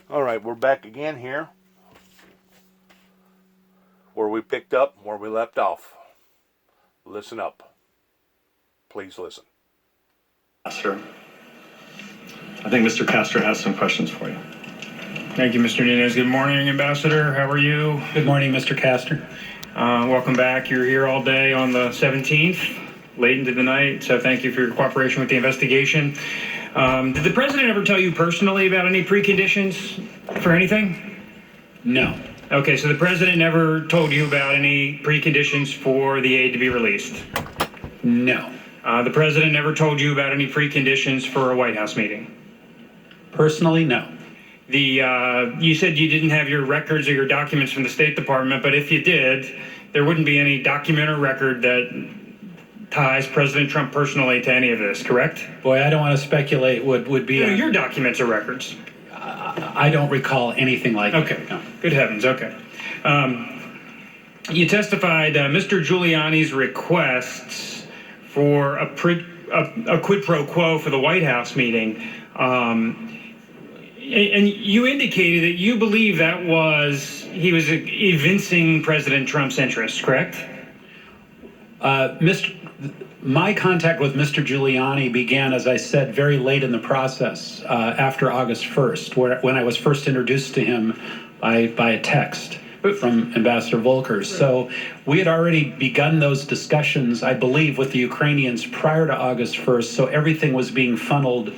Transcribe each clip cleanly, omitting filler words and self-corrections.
All right, we're back again here where we picked up where we left off. Listen up. Please listen. Sir, I think Mr. Castor has some questions for you. Thank you, Mr. Nunez. Good morning, Ambassador. How are you? Good morning, Mr. Castor. Welcome back. You're here all day on the 17th, late into the night, so thank you for your cooperation with the investigation. Did the president ever tell you personally about any preconditions for anything? No. Okay, so the president never told you about any preconditions for the aid to be released? No. The president never told you about any preconditions for a White House meeting? Personally, no. You said you didn't have your records or your documents from the State Department, but if you did, there wouldn't be any document or record that ties President Trump personally to any of this, correct? Boy, I don't want to speculate what would be... Your documents or records. I don't recall anything like that. Okay. No. Good heavens, okay. You testified Mr. Giuliani's requests for a quid pro quo for the White House meeting, and you indicated that you believe that he was evincing President Trump's interests, correct? My contact with Mr. Giuliani began, as I said, very late in the process, after August 1st, when I was first introduced to him by a text from Ambassador Volker. So we had already begun those discussions, I believe, with the Ukrainians prior to August 1st, so everything was being funneled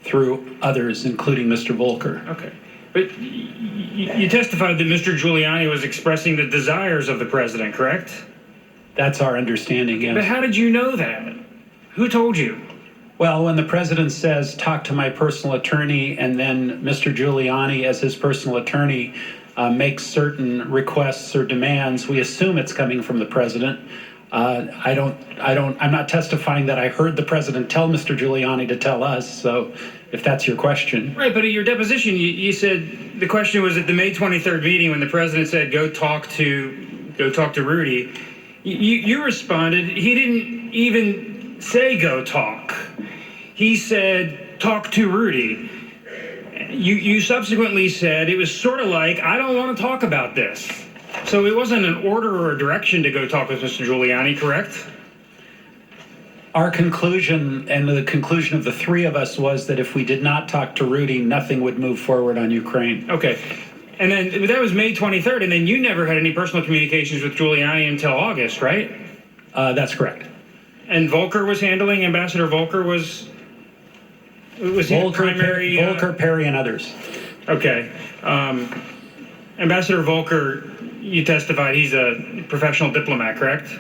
through others, including Mr. Volker. Okay. But you testified that Mr. Giuliani was expressing the desires of the president, correct? That's our understanding, yes. But how did you know that? Who told you? Well, when the president says, talk to my personal attorney, and then Mr. Giuliani, as his personal attorney, makes certain requests or demands, we assume it's coming from the president. I'm not testifying that I heard the president tell Mr. Giuliani to tell us, so if that's your question. Right, but at your deposition, you said the question was at the May 23rd meeting when the president said, go talk to Rudy. You responded, he didn't even say go talk. He said, talk to Rudy. You subsequently said it was sort of like, I don't want to talk about this. So it wasn't an order or a direction to go talk with Mr. Giuliani, correct? Our conclusion, and the conclusion of the three of us, was that if we did not talk to Rudy, nothing would move forward on Ukraine. Okay. And then that was May 23rd, and then you never had any personal communications with Giuliani until August, right? That's correct. And Volker was handling, Ambassador Volker was Volker, primary... Volker, Perry, and others. Okay. Ambassador Volker, you testified he's a professional diplomat, correct?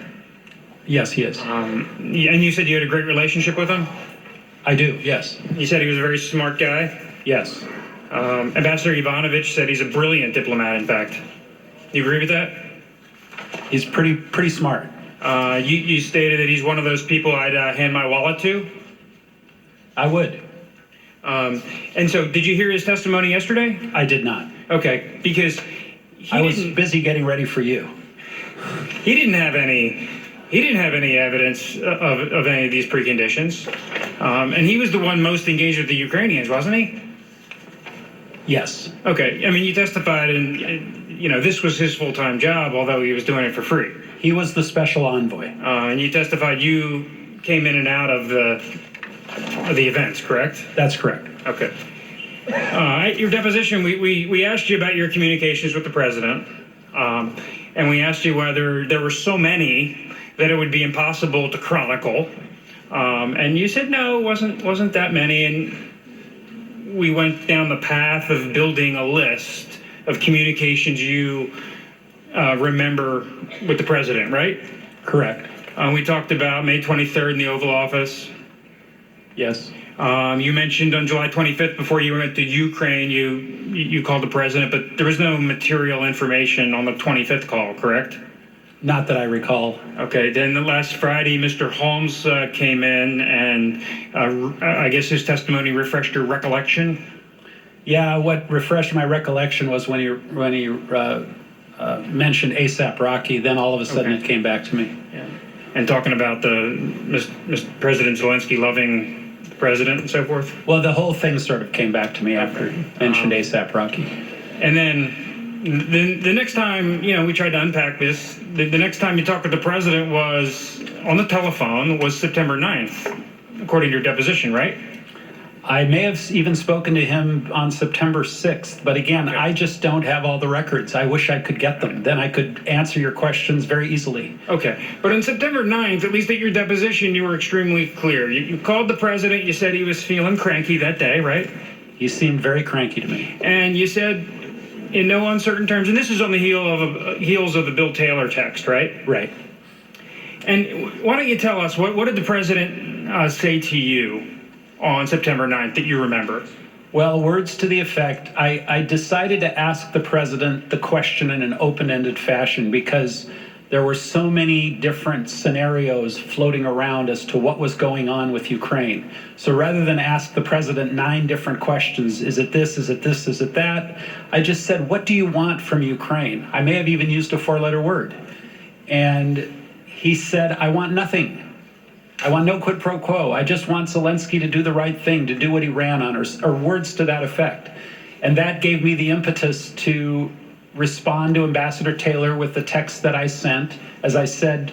Yes, he is. And you said you had a great relationship with him? I do, yes. You said he was a very smart guy? Yes. Ambassador Ivanovich said he's a brilliant diplomat, in fact. You agree with that? He's pretty smart. You stated that he's one of those people I'd hand my wallet to? I would. And so, did you hear his testimony yesterday? I did not. Okay, because I was busy getting ready for you. He didn't have any evidence of any of these preconditions. And he was the one most engaged with the Ukrainians, wasn't he? Yes. Okay, I mean, you testified, and this was his full-time job, although he was doing it for free. He was the special envoy. And you testified you came in and out of the events, correct? That's correct. Okay. At your deposition, we asked you about your communications with the president, and we asked you whether there were so many that it would be impossible to chronicle, and you said no, it wasn't that many, and we went down the path of building a list of communications you remember with the president, right? Correct. We talked about May 23rd in the Oval Office. Yes. You mentioned on July 25th, before you went to Ukraine, you called the president, but there was no material information on the 25th call, correct? Not that I recall. Okay, then the last Friday, Mr. Holmes came in, and I guess his testimony refreshed your recollection? Yeah, what refreshed my recollection was when he mentioned ASAP Rocky, then all of a sudden it came back to me. Yeah. And talking about the President Zelensky loving the president and so forth? Well, the whole thing sort of came back to me after you mentioned ASAP Rocky. And then the next time, we tried to unpack this, the next time you talked with the president was on the telephone was September 9th, according to your deposition, right? I may have even spoken to him on September 6th, but again, I just don't have all the records. I wish I could get them. Then I could answer your questions very easily. Okay, but on September 9th, at least at your deposition, you were extremely clear. You called the president, you said he was feeling cranky that day, right? He seemed very cranky to me. And you said, in no uncertain terms, and this is on the heels of the Bill Taylor text, right? Right. And why don't you tell us, what did the president say to you on September 9th that you remember? Well, words to the effect, I decided to ask the president the question in an open-ended fashion because there were so many different scenarios floating around as to what was going on with Ukraine. So rather than ask the president 9 different questions, is it this, is it this, is it that? I just said, what do you want from Ukraine? I may have even used a 4-letter word. And he said, I want nothing. I want no quid pro quo. I just want Zelensky to do the right thing, to do what he ran on, or words to that effect. And that gave me the impetus to respond to Ambassador Taylor with the text that I sent. As I said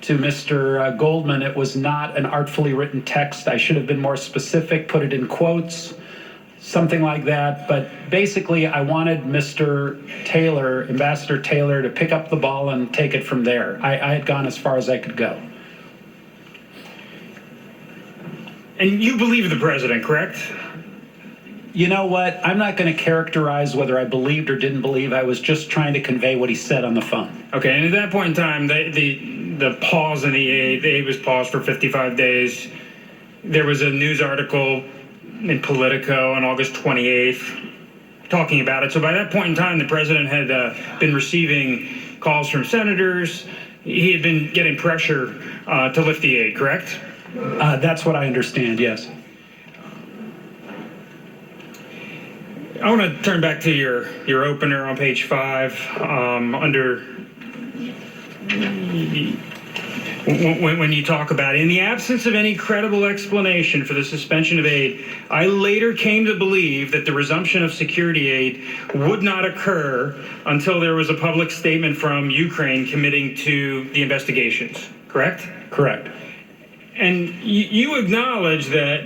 to Mr. Goldman, it was not an artfully written text. I should have been more specific, put it in quotes, something like that. But basically, I wanted Mr. Taylor, Ambassador Taylor, to pick up the ball and take it from there. I had gone as far as I could go. And you believe the president, correct? You know what? I'm not going to characterize whether I believed or didn't believe. I was just trying to convey what he said on the phone. Okay, and at that point in time, the pause in the aid was paused for 55 days. There was a news article in Politico on August 28th talking about it. So by that point in time, the president had been receiving calls from senators. He had been getting pressure to lift the aid, correct? That's what I understand, yes. I want to turn back to your opener on page 5, under when you talk about, in the absence of any credible explanation for the suspension of aid, I later came to believe that the resumption of security aid would not occur until there was a public statement from Ukraine committing to the investigations, correct? Correct. And you acknowledge that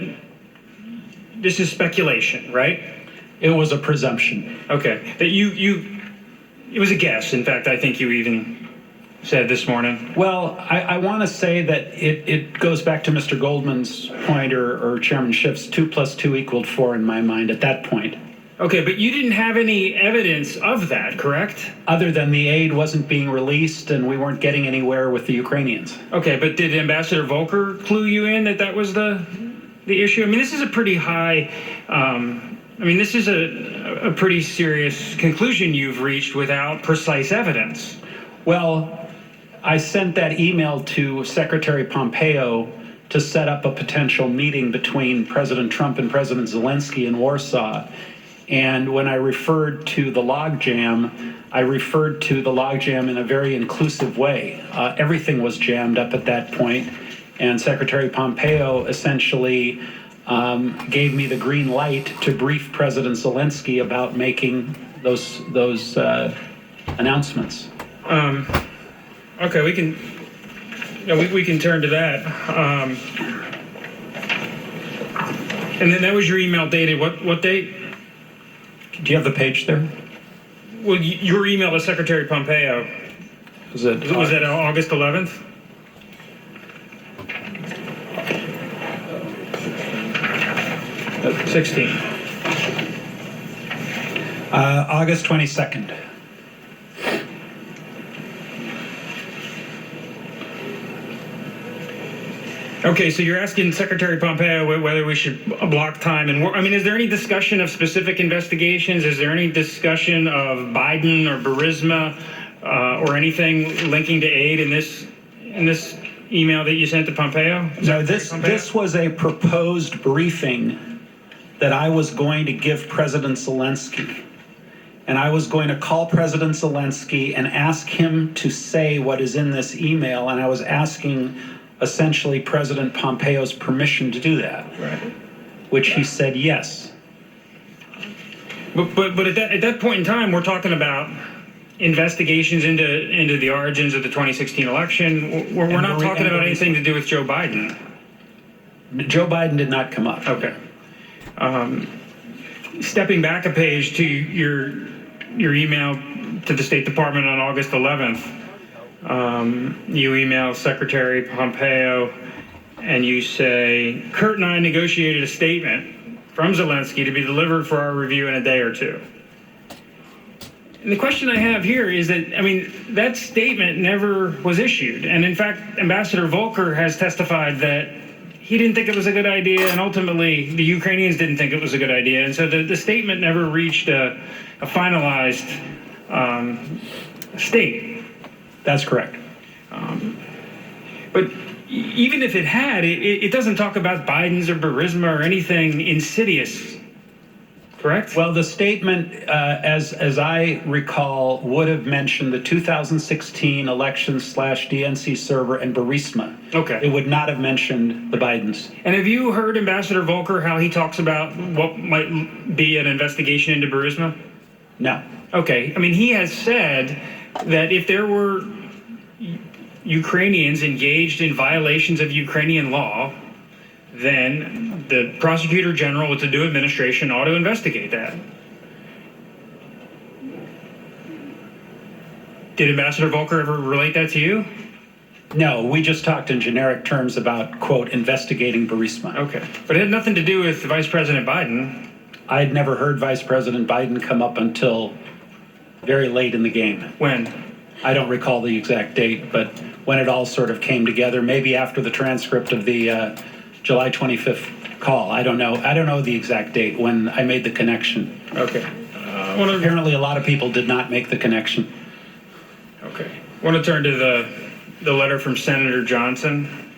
this is speculation, right? It was a presumption. Okay. That it was a guess. In fact, I think you even said this morning. Well, I want to say that it goes back to Mr. Goldman's point or Chairman Schiff's 2 + 2 = 4 in my mind at that point. Okay, but you didn't have any evidence of that, correct? Other than the aid wasn't being released and we weren't getting anywhere with the Ukrainians. Okay, but did Ambassador Volker clue you in that was the issue? I mean, this is a pretty high, this is a pretty serious conclusion you've reached without precise evidence. Well, I sent that email to Secretary Pompeo to set up a potential meeting between President Trump and President Zelensky in Warsaw. And when I referred to the logjam, I referred to the logjam in a very inclusive way. Everything was jammed up at that point, and Secretary Pompeo essentially gave me the green light to brief President Zelensky about making those announcements. Okay, we can turn to that. And then that was your email dated what date? Do you have the page there? Well, your email to Secretary Pompeo. Was that August 11th? Uh, 16. August 22nd. Okay, so you're asking Secretary Pompeo whether we should block time and is there any discussion of specific investigations? Is there any discussion of Biden or Burisma or anything linking to aid in this email that you sent to Pompeo? No, this was a proposed briefing that I was going to give President Zelensky. And I was going to call President Zelensky and ask him to say what is in this email. And I was asking essentially President Pompeo's permission to do that, Right. which he said yes. But at that point in time, we're talking about investigations into the origins of the 2016 election. We're not talking about anything to do with Joe Biden. Joe Biden did not come up. Okay. Stepping back a page to your email to the State Department on August 11th, you email Secretary Pompeo and you say, Kurt and I negotiated a statement from Zelensky to be delivered for our review in a day or two. And the question I have here is that, I mean, that statement never was issued. And in fact, Ambassador Volker has testified that he didn't think it was a good idea, and ultimately the Ukrainians didn't think it was a good idea. And so the statement never reached a finalized state. That's correct. But even if it had, it doesn't talk about Biden's or Burisma or anything insidious, correct? Well, the statement, as I recall, would have mentioned the 2016 election/DNC server and Burisma. Okay. It would not have mentioned the Bidens. And have you heard Ambassador Volker, how he talks about what might be an investigation into Burisma? No. Okay. I mean, he has said that if there were Ukrainians engaged in violations of Ukrainian law, then the prosecutor general with the new administration ought to investigate that. Did Ambassador Volker ever relate that to you? No, we just talked in generic terms about, quote, investigating Burisma. Okay. But it had nothing to do with Vice President Biden. I had never heard Vice President Biden come up until very late in the game. When? I don't recall the exact date, but when it all sort of came together, maybe after the transcript of the July 25th call. I don't know the exact date when I made the connection. Okay. Apparently a lot of people did not make the connection. Okay. I want to turn to the letter from Senator Johnson.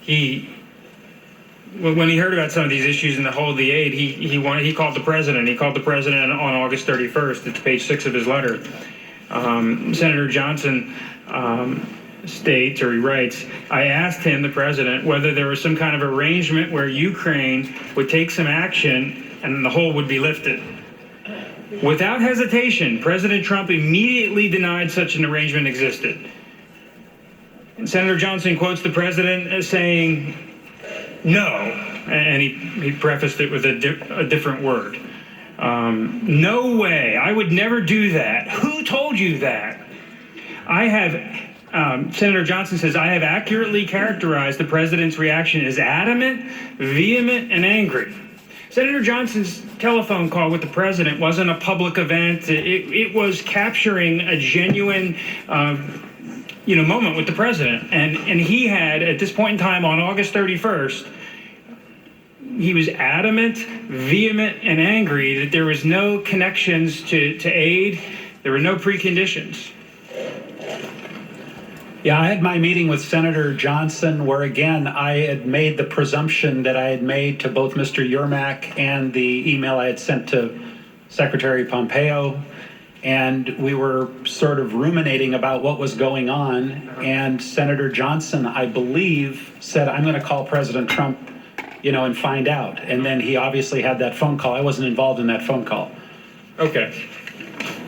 When he heard about some of these issues in the hold the aid, he called the president. He called the president on August 31st. It's page 6 of his letter. Senator Johnson states, or he writes, I asked him, the president, whether there was some kind of arrangement where Ukraine would take some action and the hold would be lifted. Without hesitation, President Trump immediately denied such an arrangement existed. And Senator Johnson quotes the president as saying, no, and he prefaced it with a different word. No way, I would never do that. Who told you that? Senator Johnson says, I have accurately characterized the president's reaction as adamant, vehement, and angry. Senator Johnson's telephone call with the president wasn't a public event. It was capturing a genuine moment with the president. And he had, at this point in time on August 31st, he was adamant, vehement, and angry that there was no connections to aid. There were no preconditions. Yeah, I had my meeting with Senator Johnson where, again, I had made the presumption that I had made to both Mr. Yermak and the email I had sent to Secretary Pompeo. And we were sort of ruminating about what was going on. And Senator Johnson, I believe, said, I'm going to call President Trump, and find out. And then he obviously had that phone call. I wasn't involved in that phone call. Okay.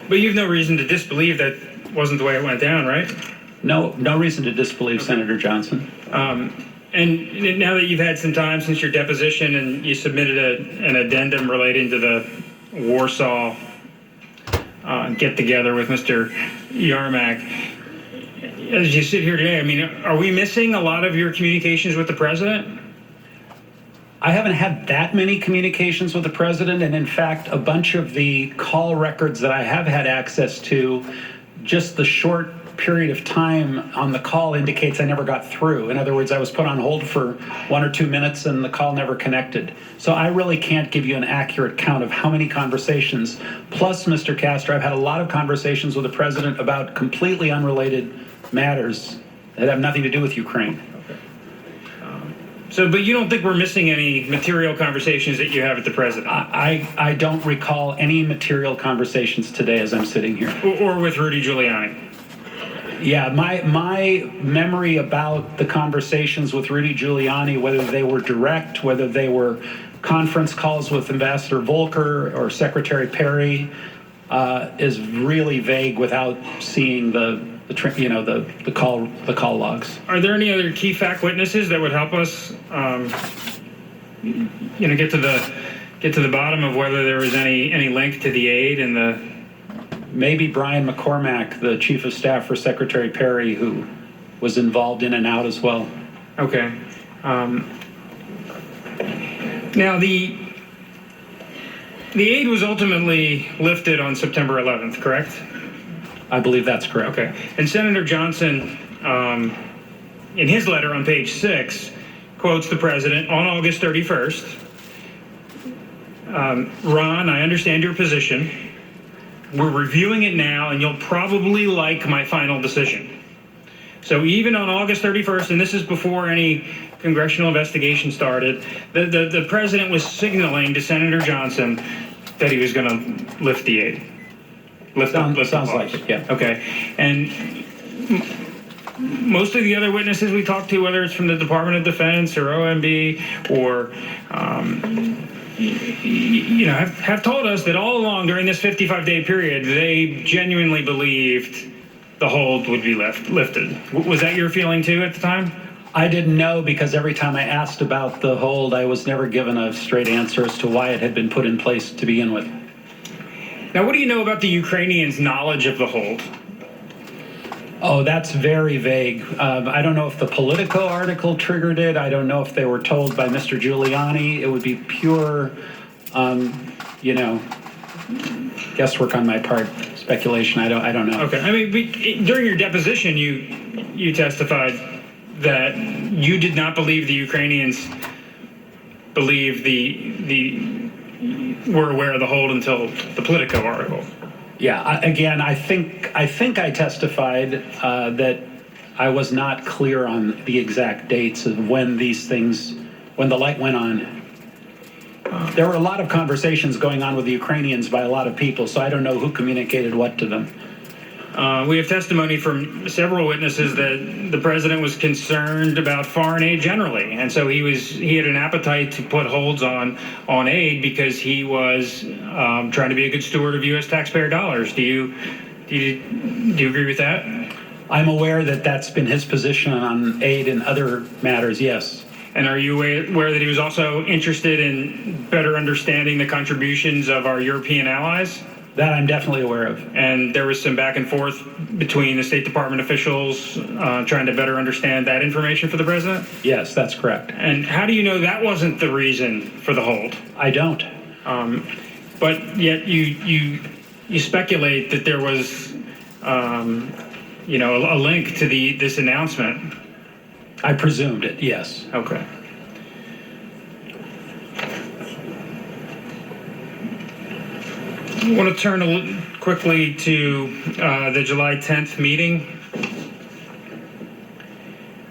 But you've no reason to disbelieve that wasn't the way it went down, right? No reason to disbelieve Senator Johnson. And now that you've had some time since your deposition and you submitted an addendum relating to the Warsaw get-together with Mr. Yermak, as you sit here today, I mean, are we missing a lot of your communications with the president? I haven't had that many communications with the president, and in fact, a bunch of the call records that I have had access to, just the short period of time on the call indicates I never got through. In other words, I was put on hold for 1 or 2 minutes and the call never connected. So I really can't give you an accurate count of how many conversations. Plus, Mr. Castro, I've had a lot of conversations with the president about completely unrelated matters that have nothing to do with Ukraine. But you don't think we're missing any material conversations that you have with the president? I don't recall any material conversations today as I'm sitting here. Or with Rudy Giuliani? Yeah, my memory about the conversations with Rudy Giuliani, whether they were direct, whether they were conference calls with Ambassador Volker or Secretary Perry, is really vague without seeing the call logs. Are there any other key fact witnesses that would help us, get to the bottom of whether there was any link to the aid and the? Maybe Brian McCormack, the chief of staff for Secretary Perry, who was involved in and out as well. Okay. Now the aid was ultimately lifted on September 11th, correct? I believe that's correct. Okay. And Senator Johnson, in his letter on page 6, quotes the president on August 31st. Ron, I understand your position. We're reviewing it now, and you'll probably like my final decision. So even on August 31st, and this is before any congressional investigation started, the president was signaling to Senator Johnson that he was going to lift the aid. Sounds like it, yeah. Okay. And most of the other witnesses we talked to, whether it's from the Department of Defense or OMB or have told us that all along during this 55-day period, they genuinely believed the hold would be lifted. Was that your feeling too at the time? I didn't know, because every time I asked about the hold, I was never given a straight answer as to why it had been put in place to begin with. Now, what do you know about the Ukrainians' knowledge of the hold? Oh, that's very vague. I don't know if the Politico article triggered it. I don't know if they were told by Mr. Giuliani. It would be pure, guesswork on my part, speculation. I don't know. Okay. I mean, during your deposition, you testified that you did not believe the Ukrainians were aware of the hold until the Politico article. Yeah. Again, I think I testified that I was not clear on the exact dates of when the light went on. There were a lot of conversations going on with the Ukrainians by a lot of people, so I don't know who communicated what to them. We have testimony from several witnesses that the president was concerned about foreign aid generally, and so he had an appetite to put holds on aid because he was trying to be a good steward of U.S. taxpayer dollars. Do you agree with that? I'm aware that that's been his position on aid and other matters. Yes. And are you aware that he was also interested in better understanding the contributions of our European allies? That I'm definitely aware of. And there was some back and forth between the State Department officials trying to better understand that information for the president? Yes, that's correct. And how do you know that wasn't the reason for the hold? I don't. But yet you speculate that there was, a link to this announcement. I presumed it, yes. Okay. I want to turn quickly to the July 10th meeting.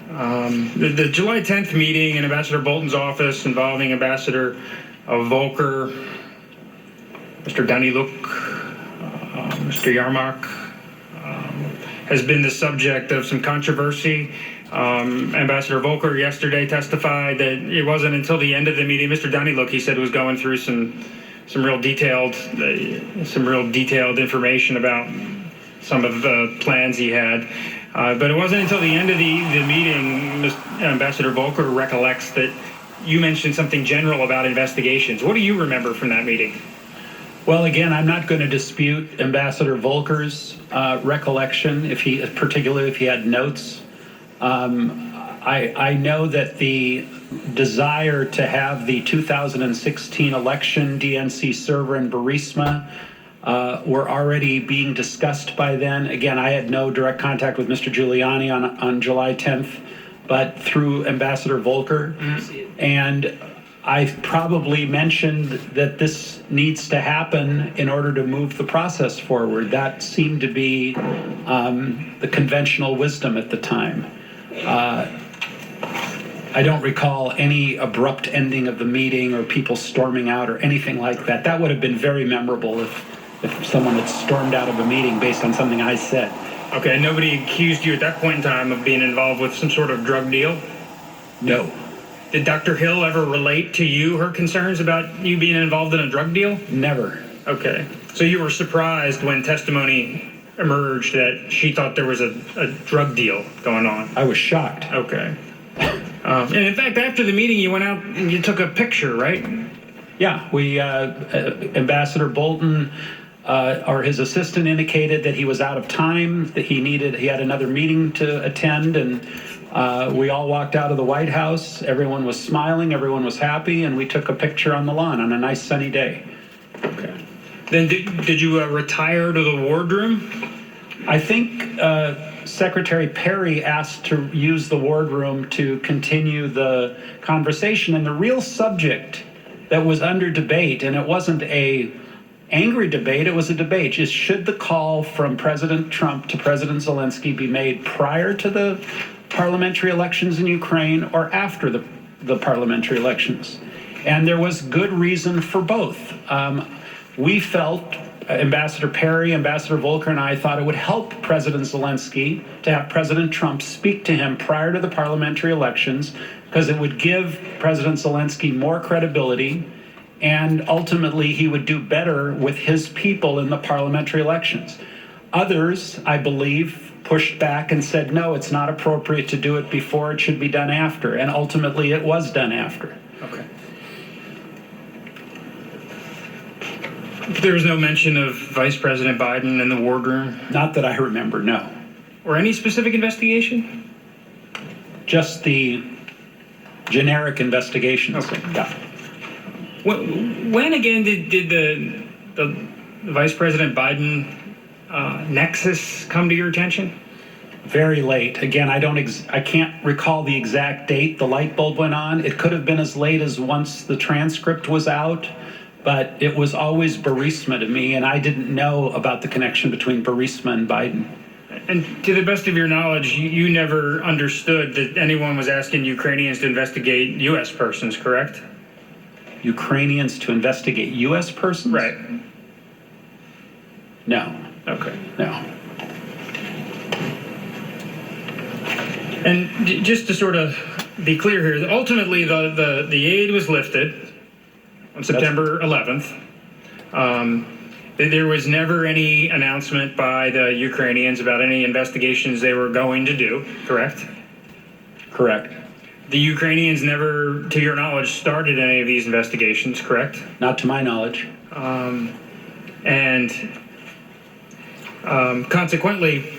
The July 10th meeting in Ambassador Bolton's office involving Ambassador Volker, Mr. Daniluk, Mr. Yarmak, has been the subject of some controversy. Ambassador Volker yesterday testified that it wasn't until the end of the meeting, Mr. Daniluk, he said, was going through some real detailed information about some of the plans he had. But it wasn't until the end of the meeting, Ambassador Volker recollects that you mentioned something general about investigations. What do you remember from that meeting? Well, again, I'm not going to dispute Ambassador Volker's recollection, particularly if he had notes. I know that the desire to have the 2016 election DNC server in Burisma were already being discussed by then. Again, I had no direct contact with Mr. Giuliani on July 10th, but through Ambassador Volker. And I probably mentioned that this needs to happen in order to move the process forward. That seemed to be the conventional wisdom at the time. I don't recall any abrupt ending of the meeting or people storming out or anything like that. That would have been very memorable if if someone had stormed out of a meeting based on something I said. Okay, nobody accused you at that point in time of being involved with some sort of drug deal? No, Did Dr. Hill ever relate to you her concerns about you being involved in a drug deal? never. Okay, so you were surprised when testimony emerged that she thought there was a drug deal going on? I was shocked. Okay. And in fact, after the meeting, you went out and you took a picture, right? Yeah, we Ambassador Bolton or his assistant indicated that he was out of time, that he had another meeting to attend, and we all walked out of the White House. Everyone was smiling, everyone was happy, and we took a picture on the lawn on a nice sunny day. Okay. Then did you retire to the wardroom? I think Secretary Perry asked to use the wardroom to continue the conversation, and the real subject that was under debate, and it wasn't a angry debate, it was a debate, is should the call from President Trump to President Zelensky be made prior to the parliamentary elections in Ukraine or after the parliamentary elections? And there was good reason for both. We felt, Ambassador Perry, Ambassador Volker, and I thought it would help President Zelensky to have President Trump speak to him prior to the parliamentary elections, because it would give President Zelensky more credibility, and ultimately he would do better with his people in the parliamentary elections. Others, I believe, pushed back and said, no, it's not appropriate to do it before, it should be done after, and ultimately it was done after. Okay. There was no mention of Vice President Biden in the wardroom? Not that I remember, no. Or any specific investigation? Just the generic investigations. Okay. Yeah. When again did the Vice President Biden nexus come to your attention? Very late. Again, I can't recall the exact date the light bulb went on. It could have been as late as once the transcript was out, but it was always Burisma to me, and I didn't know about the connection between Burisma and Biden. And to the best of your knowledge, you never understood that anyone was asking Ukrainians to investigate U.S. persons, correct? Ukrainians to investigate U.S. persons? Right. No. Okay. No. And just to sort of be clear here, ultimately the aid was lifted on September 11th. There was never any announcement by the Ukrainians about any investigations they were going to do, correct? Correct. The Ukrainians never, to your knowledge, started any of these investigations, correct? Not to my knowledge. Consequently,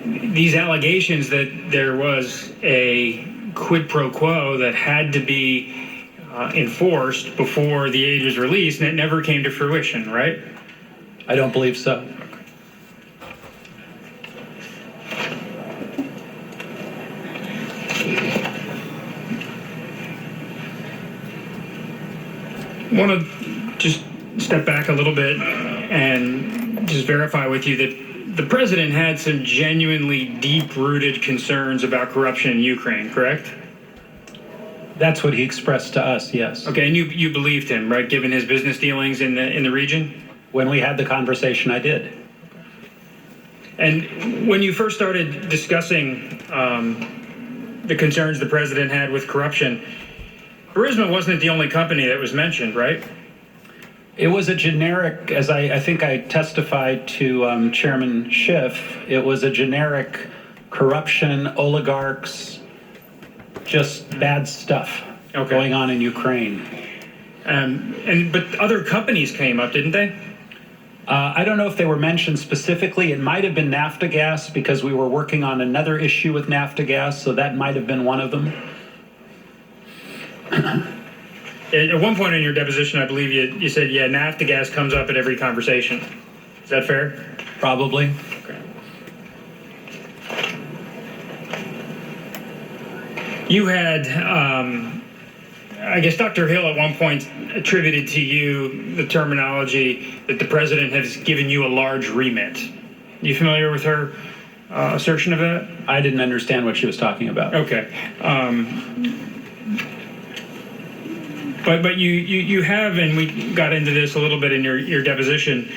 these allegations that there was a quid pro quo that had to be enforced before the aid was released, and it never came to fruition, right? I don't believe so. I want to just step back a little bit and just verify with you that the president had some genuinely deep-rooted concerns about corruption in Ukraine, correct? That's what he expressed to us, yes. Okay, and you believed him, right, given his business dealings in the region? When we had the conversation, I did. And when you first started discussing the concerns the president had with corruption, Burisma wasn't the only company that was mentioned, right? It was a generic, as I think I testified to Chairman Schiff, it was a generic corruption, oligarchs, just bad stuff going on in Ukraine. But other companies came up, didn't they? I don't know if they were mentioned specifically. It might have been Naftagaz, because we were working on another issue with Naftagaz, so that might have been one of them. At one point in your deposition, I believe you said, yeah, Naftagaz comes up at every conversation. Is that fair? Probably. Okay. You had, I guess Dr. Hill at one point attributed to you the terminology that the president has given you a large remit. You familiar with her assertion of that? I didn't understand what she was talking about. Okay. But you have, and we got into this a little bit in your deposition.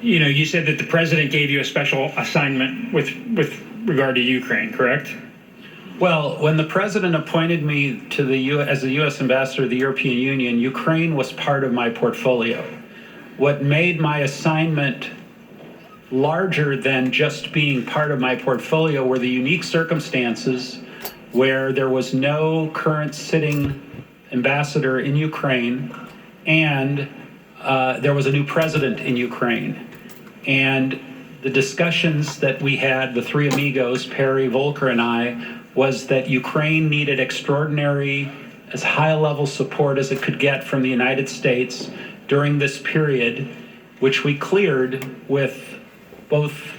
You said that the president gave you a special assignment with regard to Ukraine, correct? Well, when the president appointed me to as the U.S. ambassador to the European Union, Ukraine was part of my portfolio. What made my assignment larger than just being part of my portfolio were the unique circumstances where there was no current sitting ambassador in Ukraine, and there was a new president in Ukraine. And the discussions that we had, the three amigos, Perry, Volker, and I, was that Ukraine needed extraordinary, as high a level support as it could get from the United States during this period, which we cleared with both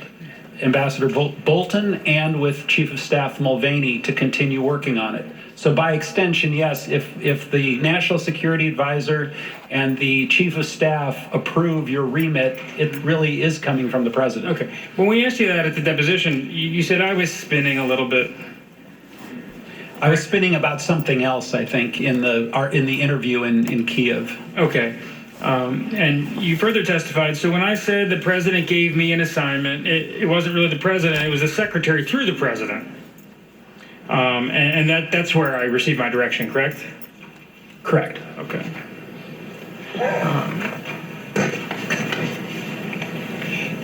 Ambassador Bolton and with Chief of Staff Mulvaney to continue working on it. So by extension, yes, if the National Security Advisor and the Chief of Staff approve your remit, it really is coming from the President. Okay. When we asked you that at the deposition, you said I was spinning a little bit. I was spinning about something else, I think, in the interview in Kiev. Okay. And you further testified, so when I said the president gave me an assignment, it wasn't really the president, it was the secretary through the president. And that's where I received my direction, correct? Correct. Okay.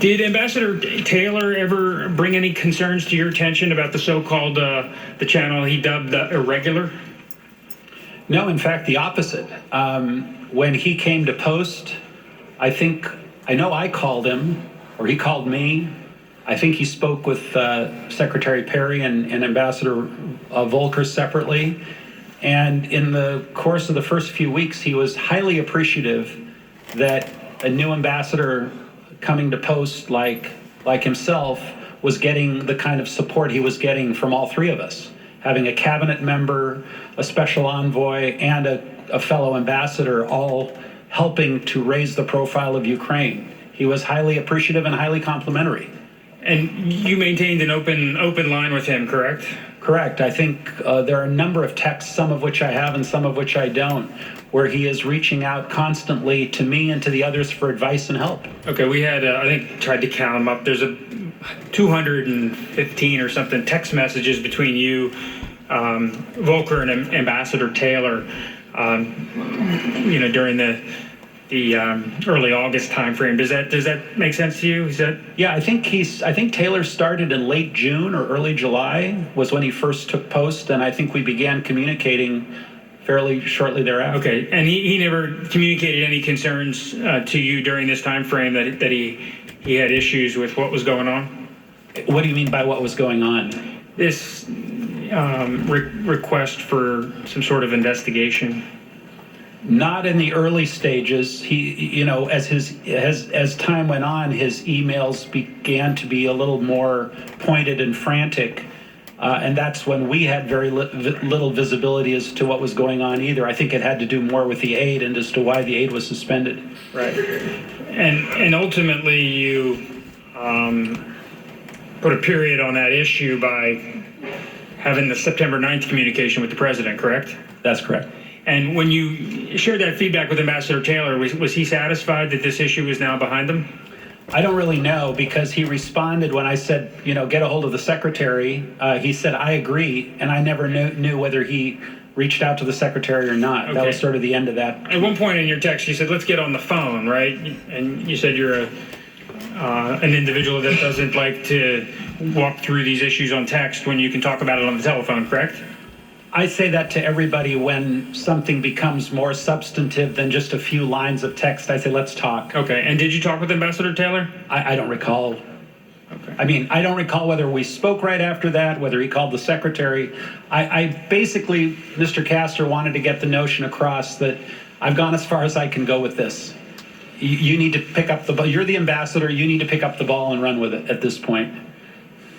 Did Ambassador Taylor ever bring any concerns to your attention about the so-called, the channel he dubbed Irregular? No, in fact, the opposite. When he came to post, I know I called him, or he called me. I think he spoke with Secretary Perry and Ambassador Volker separately. And in the course of the first few weeks, he was highly appreciative that a new ambassador coming to post like himself was getting the kind of support he was getting from all three of us. Having a cabinet member, a special envoy, and a fellow ambassador all helping to raise the profile of Ukraine. He was highly appreciative and highly complimentary. And you maintained an open line with him, correct? Correct. I think there are a number of texts, some of which I have and some of which I don't, where he is reaching out constantly to me and to the others for advice and help. Okay, we had, I think, tried to count them up. There's 215 or something text messages between you, Volker, and Ambassador Taylor, during the early August timeframe. Does that make sense to you? Yeah, I think Taylor started in late June or early July was when he first took post, and I think we began communicating fairly shortly thereafter. Okay, and he never communicated any concerns to you during this time frame that he had issues with what was going on? What do you mean by what was going on? This request for some sort of investigation. Not in the early stages. He, as time went on, his emails began to be a little more pointed and frantic. And that's when we had very little visibility as to what was going on either. I think it had to do more with the aid and as to why the aid was suspended. Right. And ultimately you put a period on that issue by having the September 9th communication with the president, correct? That's correct. And when you shared that feedback with Ambassador Taylor, was he satisfied that this issue is now behind them? I don't really know, because he responded when I said, get a hold of the secretary. He said, I agree, and I never knew whether he reached out to the secretary or not. Okay. That was sort of the end of that. At one point in your text, you said, let's get on the phone, right? And you said you're an individual that doesn't like to walk through these issues on text when you can talk about it on the telephone, correct? I say that to everybody when something becomes more substantive than just a few lines of text. I say, let's talk. Okay, and did you talk with Ambassador Taylor? I don't recall. Okay. I mean, I don't recall whether we spoke right after that, whether he called the secretary. I basically, Mr. Castor wanted to get the notion across that I've gone as far as I can go with this. You need to pick up the ball. You're the ambassador. You need to pick up the ball and run with it at this point.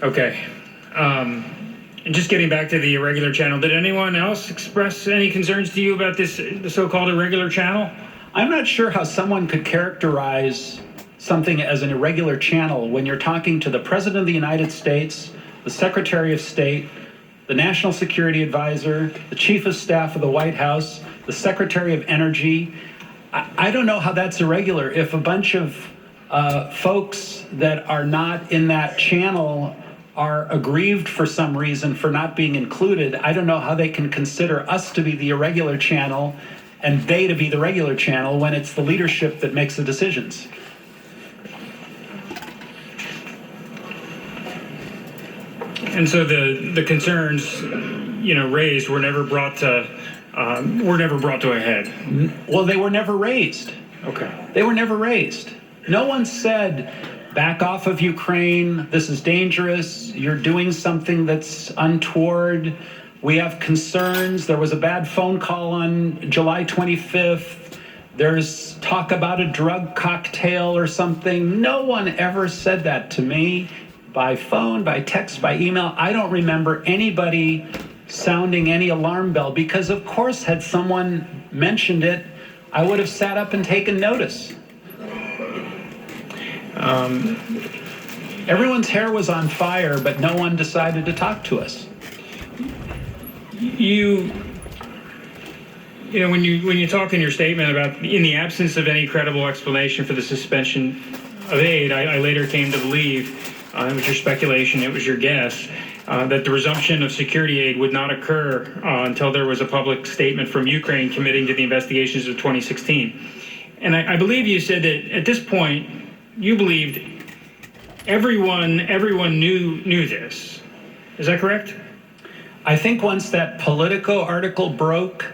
Okay. And just getting back to the irregular channel, did anyone else express any concerns to you about the so-called irregular channel? I'm not sure how someone could characterize something as an irregular channel when you're talking to the President of the United States, the Secretary of State, the National Security Advisor, the Chief of Staff of the White House, the Secretary of Energy. I don't know how that's irregular. If a bunch of folks that are not in that channel are aggrieved for some reason for not being included, I don't know how they can consider us to be the irregular channel and they to be the regular channel when it's the leadership that makes the decisions. And so the concerns, raised were never brought to a head. Well, they were never raised. Okay. They were never raised. No one said, back off of Ukraine, this is dangerous, you're doing something that's untoward, we have concerns, there was a bad phone call on July 25th, there's talk about a drug cocktail or something. No one ever said that to me. By phone, by text, by email. I don't remember anybody sounding any alarm bell because, of course, had someone mentioned it, I would have sat up and taken notice. Everyone's hair was on fire, but no one decided to talk to us. When you talk in your statement about in the absence of any credible explanation for the suspension of aid, I later came to believe. It was your speculation, it was your guess, that the resumption of security aid would not occur until there was a public statement from Ukraine committing to the investigations of 2016. And I believe you said that at this point, you believed everyone knew this. Is that correct? I think once that Politico article broke,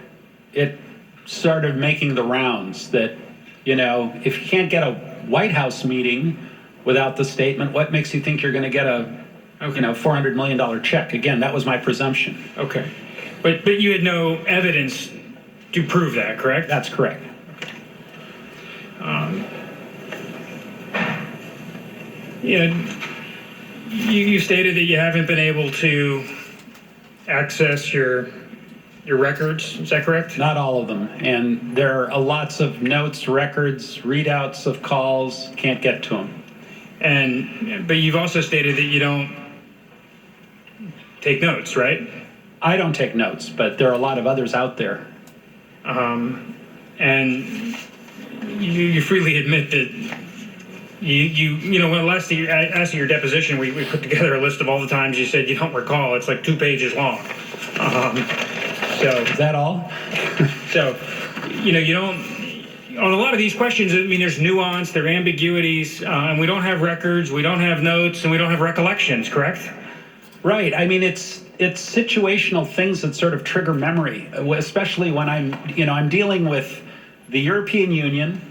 it started making the rounds that, if you can't get a White House meeting without the statement, what makes you think you're going to get a $400 million check? Again, that was my presumption. Okay. But you had no evidence to prove that, correct? That's correct. You stated that you haven't been able to access your records. Is that correct? Not all of them. And there are lots of notes, records, readouts of calls, can't get to them. But you've also stated that you don't take notes, right? I don't take notes, but there are a lot of others out there. And you freely admit that when last year, after your deposition, we put together a list of all the times you said you don't recall. It's like 2 pages long. So is that all? So, you don't. On a lot of these questions, there's nuance, there are ambiguities, and we don't have records, we don't have notes, and we don't have recollections, correct? Right. It's situational things that sort of trigger memory, especially when I'm dealing with the European Union,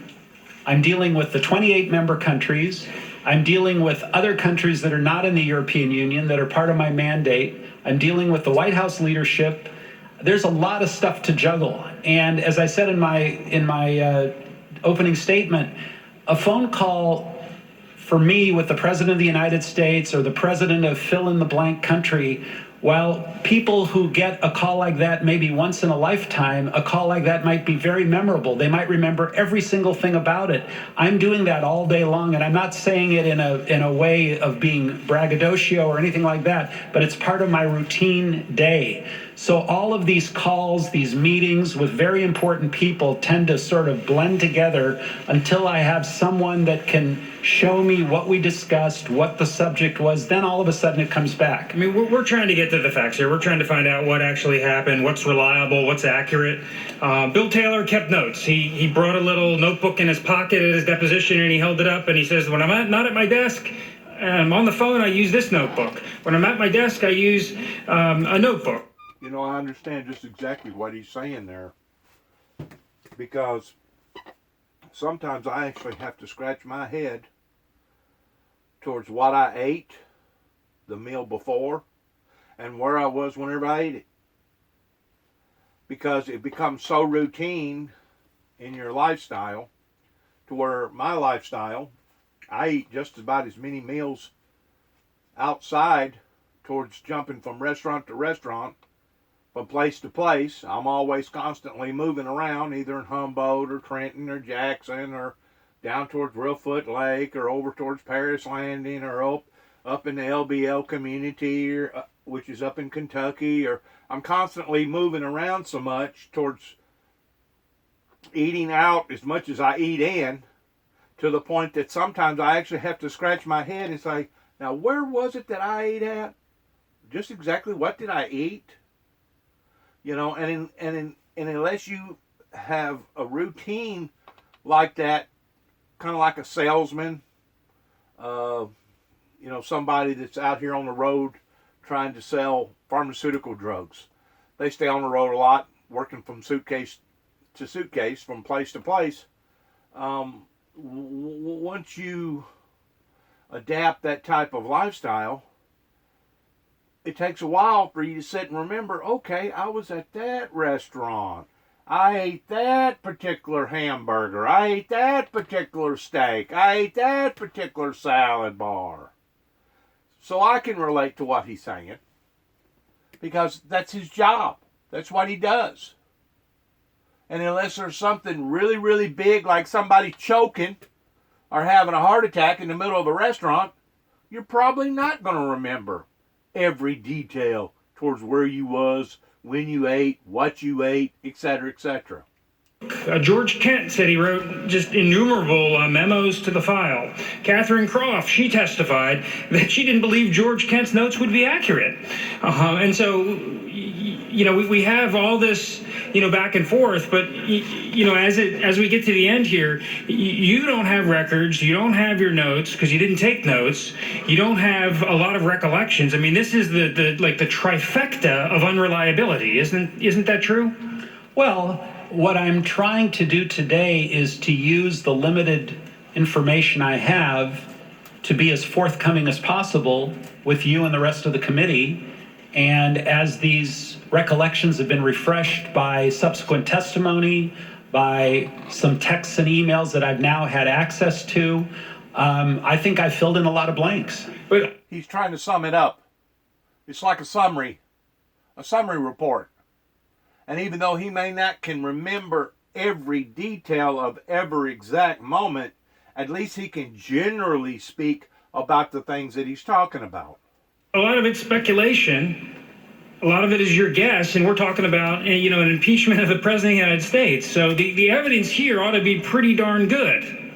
I'm dealing with the 28 member countries, I'm dealing with other countries that are not in the European Union that are part of my mandate, I'm dealing with the White House leadership. There's a lot of stuff to juggle. And as I said in my opening statement, a phone call for me with the President of the United States or the President of fill in the blank country, while people who get a call like that maybe once in a lifetime, a call like that might be very memorable. They might remember every single thing about it. I'm doing that all day long, and I'm not saying it in a way of being braggadocio or anything like that, but it's part of my routine day. So all of these calls, these meetings with very important people tend to sort of blend together until I have someone that can show me what we discussed, what the subject was, then all of a sudden it comes back. We're trying to get to the facts here. We're trying to find out what actually happened, what's reliable, what's accurate. Bill Taylor kept notes. He brought a little notebook in his pocket at his deposition and he held it up and he says, when I'm not at my desk, I'm on the phone, I use this notebook. When I'm at my desk, I use a notebook. I understand just exactly what he's saying there, because sometimes I actually have to scratch my head towards what I ate the meal before and where I was whenever I ate it, because it becomes so routine in your lifestyle to where my lifestyle, I eat just about as many meals outside towards jumping from restaurant to restaurant, from place to place. I'm always constantly moving around, either in Humboldt or Trenton or Jackson or down towards Reelfoot Lake or over towards Paris Landing or up in the LBL community or which is up in Kentucky, or I'm constantly moving around so much towards eating out as much as I eat in, to the point that sometimes I actually have to scratch my head and say, now where was it that I ate at? Just exactly what did I eat? You know, and unless you have a routine like that, kind of like a salesman, you know, somebody that's out here on the road trying to sell pharmaceutical drugs. They stay on the road a lot, working from suitcase to suitcase, from place to place. Once you adapt that type of lifestyle, it takes a while for you to sit and remember, okay, I was at that restaurant. I ate that particular hamburger. I ate that particular steak. I ate that particular salad bar. So I can relate to what he's saying, because that's his job. That's what he does. And unless there's something really, really big, like somebody choking or having a heart attack in the middle of a restaurant, you're probably not going to remember every detail towards where you was, when you ate, what you ate, etc., etc. George Kent said he wrote just innumerable memos to the file. Catherine Croft, she testified that she didn't believe George Kent's notes would be accurate. And so, you know, we have all this, you know, back and forth, but, you know, as we get to the end here, you don't have records, you don't have your notes because you didn't take notes, you don't have a lot of recollections. I mean, this is the trifecta of unreliability, isn't that true? Well, what I'm trying to do today is to use the limited information I have to be as forthcoming as possible with you and the rest of the committee. And as these recollections have been refreshed by subsequent testimony, by some texts and emails that I've now had access to, I think I filled in a lot of blanks. But He's trying to sum it up. It's like a summary report. And even though he may not can remember every detail of every exact moment, at least he can generally speak about the things that he's talking about. a lot of it's speculation. A lot of it is your guess, and we're talking about, you know, an impeachment of the President of the United States. So the evidence here ought to be pretty darn good.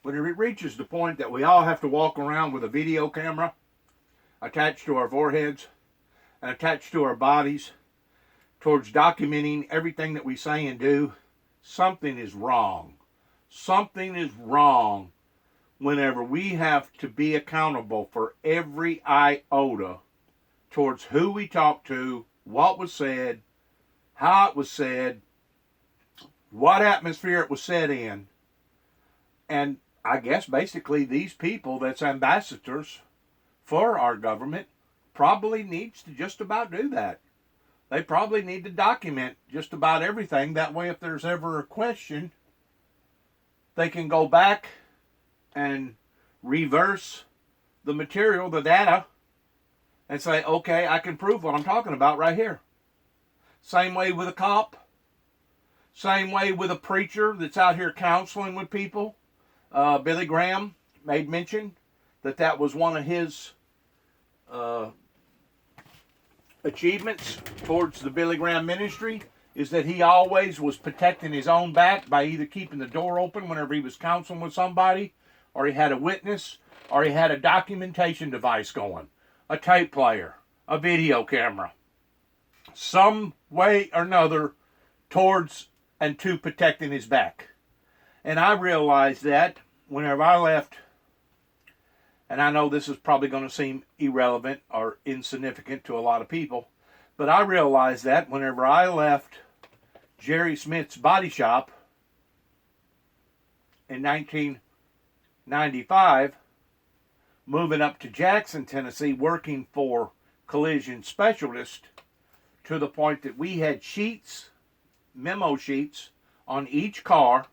When it reaches the point that we all have to walk around with a video camera attached to our foreheads and attached to our bodies towards documenting everything that we say and do, something is wrong. Something is wrong whenever we have to be accountable for every iota towards who we talked to, what was said, how it was said, what atmosphere it was said in. And I guess basically these people that's ambassadors for our government probably needs to just about do that. They probably need to document just about everything. That way, if there's ever a question, they can go back and reverse the material, the data, and say, okay, I can prove what I'm talking about right here. Same way with a cop. Same way with a preacher that's out here counseling with people. Billy Graham made mention that was one of his achievements towards the Billy Graham ministry, is that he always was protecting his own back by either keeping the door open whenever he was counseling with somebody, or he had a witness, or he had a documentation device going, a tape player, a video camera, some way or another towards and to protecting his back. And I realized that whenever I left, and I know this is probably going to seem irrelevant or insignificant to a lot of people, but I realized that whenever I left Jerry Smith's body shop in 1995, moving up to Jackson, Tennessee, working for Collision Specialist, to the point that we had sheets, memo sheets, on each car,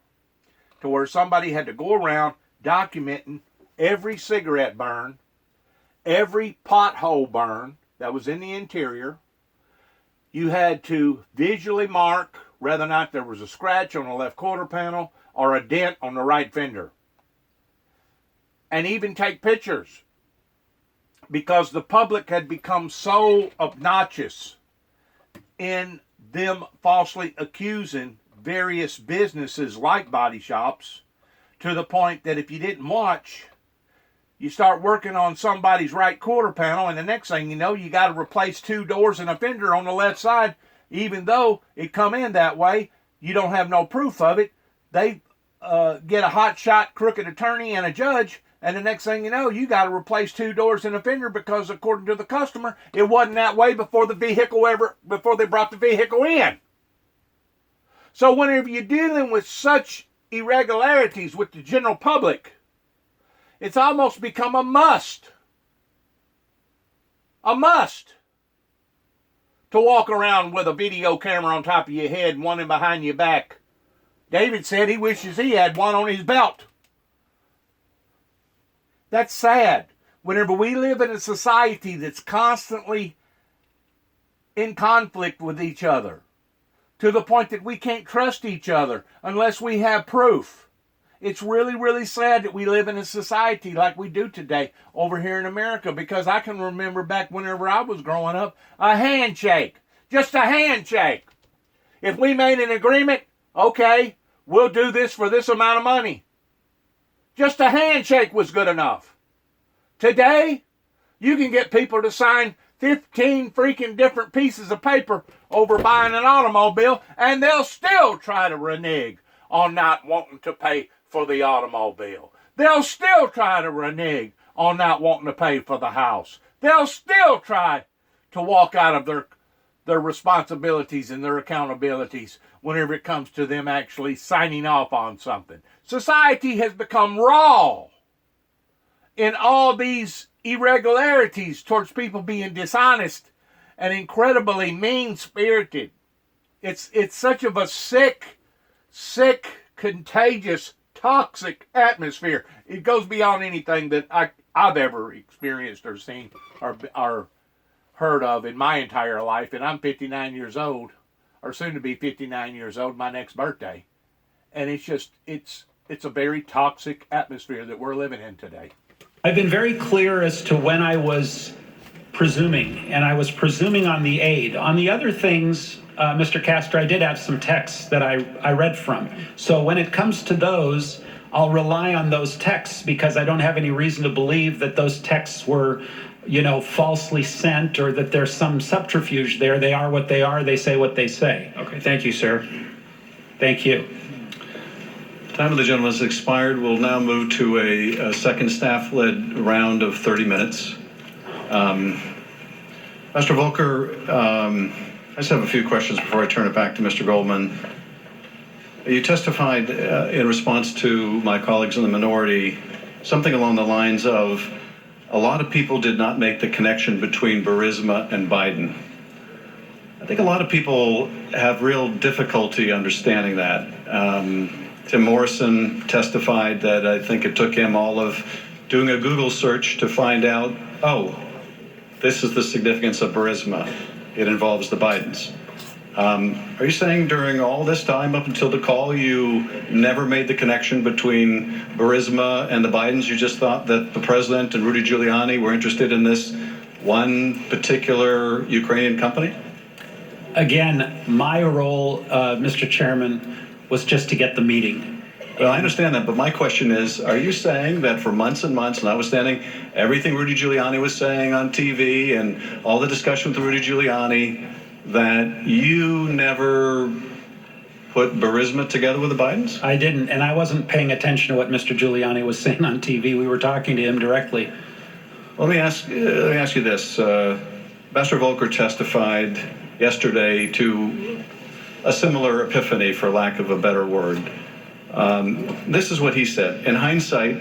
to where somebody had to go around documenting every cigarette burn, every pothole burn that was in the interior. You had to visually mark whether or not there was a scratch on the left quarter panel or a dent on the right fender. And even take pictures. because the public had become so obnoxious in them falsely accusing various businesses like body shops, to the point that if you didn't watch, you start working on somebody's right quarter panel, and the next thing you know, you got to replace 2 doors and a fender on the left side, even though it come in that way. You don't have no proof of it. They get a hot shot crooked attorney and a judge, and the next thing you know, you got to replace 2 doors and a fender because, according to the customer, it wasn't that way before they brought the vehicle in. So whenever you're dealing with such irregularities with the general public, it's almost become a must to walk around with a video camera on top of your head and one in behind your back. David said he wishes he had one on his belt. That's sad. Whenever we live in a society that's constantly in conflict with each other, to the point that we can't trust each other unless we have proof. It's really, really sad that we live in a society like we do today over here in America, because I can remember back whenever I was growing up, a handshake. Just a handshake. If we made an agreement, okay, we'll do this for this amount of money. Just a handshake was good enough. Today, you can get people to sign 15 freaking different pieces of paper over buying an automobile, and they'll still try to renege on not wanting to pay for the automobile. They'll still try to renege on not wanting to pay for the house. They'll still try to walk out of their responsibilities and their accountabilities whenever it comes to them actually signing off on something. Society has become raw in all these irregularities towards people being dishonest and incredibly mean-spirited. It's such of a sick, contagious, toxic atmosphere. It goes beyond anything that I've ever experienced or seen or heard of in my entire life. And I'm 59 years old, or soon to be 59 years old, my next birthday. And it's a very toxic atmosphere that we're living in today. I've been very clear as to when I was presuming, and I was presuming on the aid. On the other things, Mr. Castro, I did have some texts that I read from. So when it comes to those, I'll rely on those texts because I don't have any reason to believe that those texts were, falsely sent or that there's some subterfuge there. They are what they are. They say what they say. Okay, thank you, sir. Thank you. Time of the gentleman has expired. We'll now move to a second staff-led round of 30 minutes. Mr. Volker, I just have a few questions before I turn it back to Mr. Goldman. You testified in response to my colleagues in the minority something along the lines of a lot of people did not make the connection between Burisma and Biden. I think a lot of people have real difficulty understanding that. Tim Morrison testified that I think it took him all of doing a Google search to find out, this is the significance of Burisma. It involves the Bidens. Are you saying during all this time up until the call you never made the connection between Burisma and the Bidens? You just thought that the president and Rudy Giuliani were interested in this one particular Ukrainian company? Again, my role, Mr. Chairman, was just to get the meeting. Well, I understand that, but my question is, are you saying that for months and months, notwithstanding everything Rudy Giuliani was saying on TV and all the discussion with Rudy Giuliani, that you never put Burisma together with the Bidens? I didn't, and I wasn't paying attention to what Mr. Giuliani was saying on TV. We were talking to him directly. Let me ask you this. Ambassador Volker testified yesterday to a similar epiphany, for lack of a better word. This is what he said. In hindsight,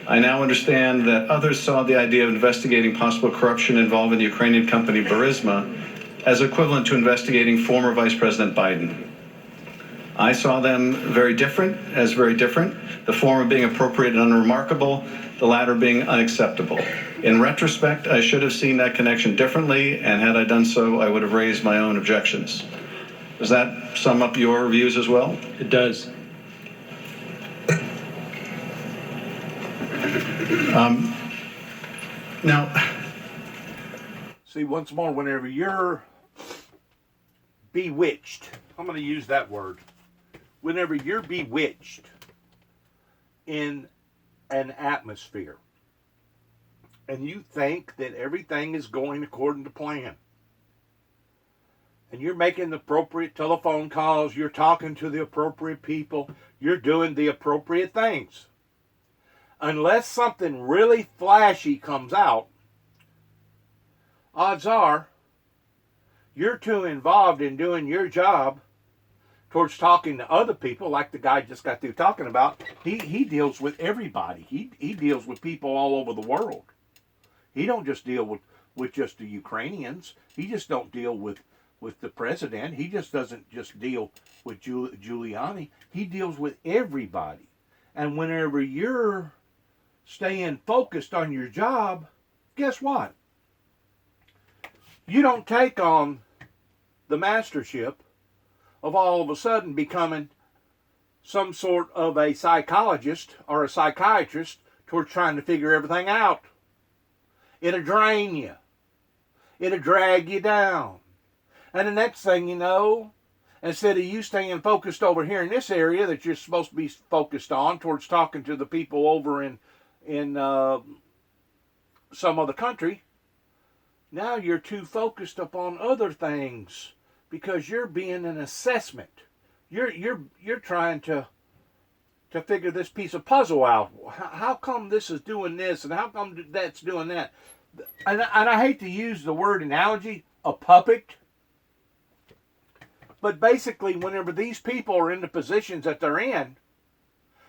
I now understand that others saw the idea of investigating possible corruption involving the Ukrainian company Burisma as equivalent to investigating former Vice President Biden. I saw them very different, the former being appropriate and unremarkable, the latter being unacceptable. In retrospect, I should have seen that connection differently, and had I done so, I would have raised my own objections. Does that sum up your views as well? It does. Now, See, once more, whenever you're bewitched, I'm going to use that word. Whenever you're bewitched in an atmosphere and you think that everything is going according to plan, and you're making the appropriate telephone calls, you're talking to the appropriate people, you're doing the appropriate things. Unless something really flashy comes out, odds are you're too involved in doing your job towards talking to other people, like the guy just got through talking about. He deals with everybody. He deals with people all over the world. He don't just deal with just the Ukrainians. He just don't deal with the president. He just doesn't just deal with Giuliani. He deals with everybody. And whenever you're staying focused on your job, guess what? You don't take on the mastership of all of a sudden becoming some sort of a psychologist or a psychiatrist towards trying to figure everything out. It'll drain you. It'll drag you down. And the next thing you know, instead of you staying focused over here in this area that you're supposed to be focused on towards talking to the people over in some other country, now you're too focused upon other things because you're being an assessment. You're trying to figure this piece of puzzle out. How come this is doing this and how come that's doing that? And I hate to use the word analogy, a puppet. But basically, whenever these people are in the positions that they're in,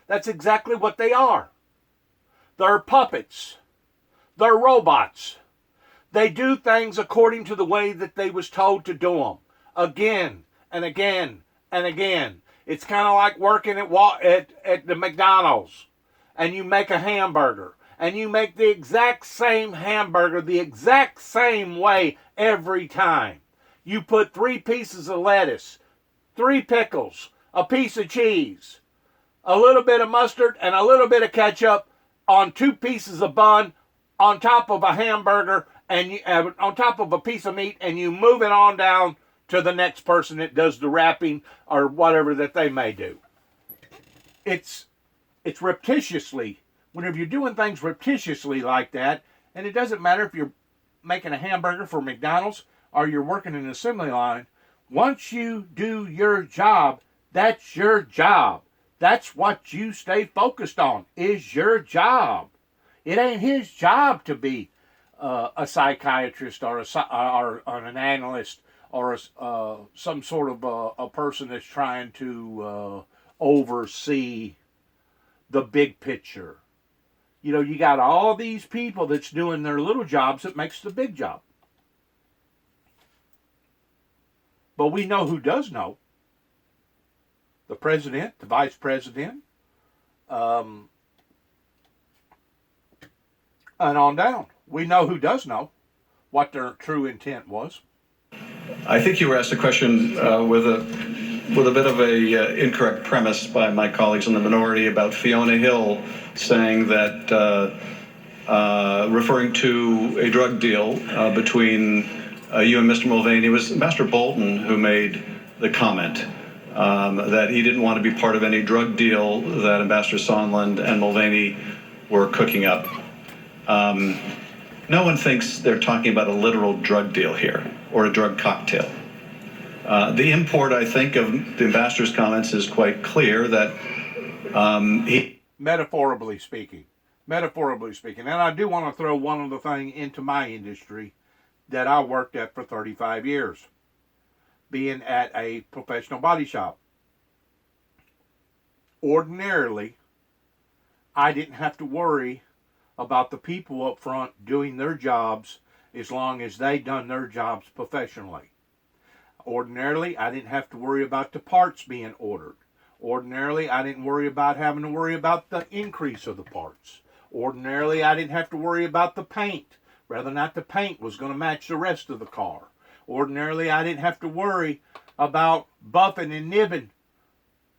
that's exactly what they are. They're puppets. They're robots. They do things according to the way that they was told to do them. Again and again and again. It's kind of like working at the McDonald's. And you make a hamburger. And you make the exact same hamburger the exact same way every time. You put 3 pieces of lettuce, 3 pickles, a piece of cheese, a little bit of mustard, and a little bit of ketchup on 2 pieces of bun on top of a hamburger and on top of a piece of meat, and you move it on down to the next person that does the wrapping or whatever that they may do. It's repetitiously. Whenever you're doing things repetitiously like that, and it doesn't matter if you're making a hamburger for McDonald's or you're working in an assembly line, once you do your job, that's your job. That's what you stay focused on, is your job. It ain't his job to be a psychiatrist or an analyst or some sort of a person that's trying to oversee the big picture. You know, you got all these people that's doing their little jobs that makes the big job. But we know who does know. The president, the vice president, and on down. We know who does know what their true intent was. I think you were asked a question with a bit of a incorrect premise by my colleagues in the minority about Fiona Hill saying that, referring to a drug deal between you and Mr. Mulvaney, it was Ambassador Bolton who made the comment that he didn't want to be part of any drug deal that Ambassador Sondland and Mulvaney were cooking up. No one thinks they're talking about a literal drug deal here or a drug cocktail. The import, I think, of the ambassador's comments is quite clear that he... Metaphorically speaking. And I do want to throw one other thing into my industry that I worked at for 35 years, being at a professional body shop. Ordinarily, I didn't have to worry about the people up front doing their jobs as long as they done their jobs professionally. Ordinarily, I didn't have to worry about the parts being ordered. Ordinarily, I didn't worry about having to worry about the increase of the parts. Ordinarily, I didn't have to worry about the paint, whether or not the paint was going to match the rest of the car. Ordinarily, I didn't have to worry about buffing and nibbing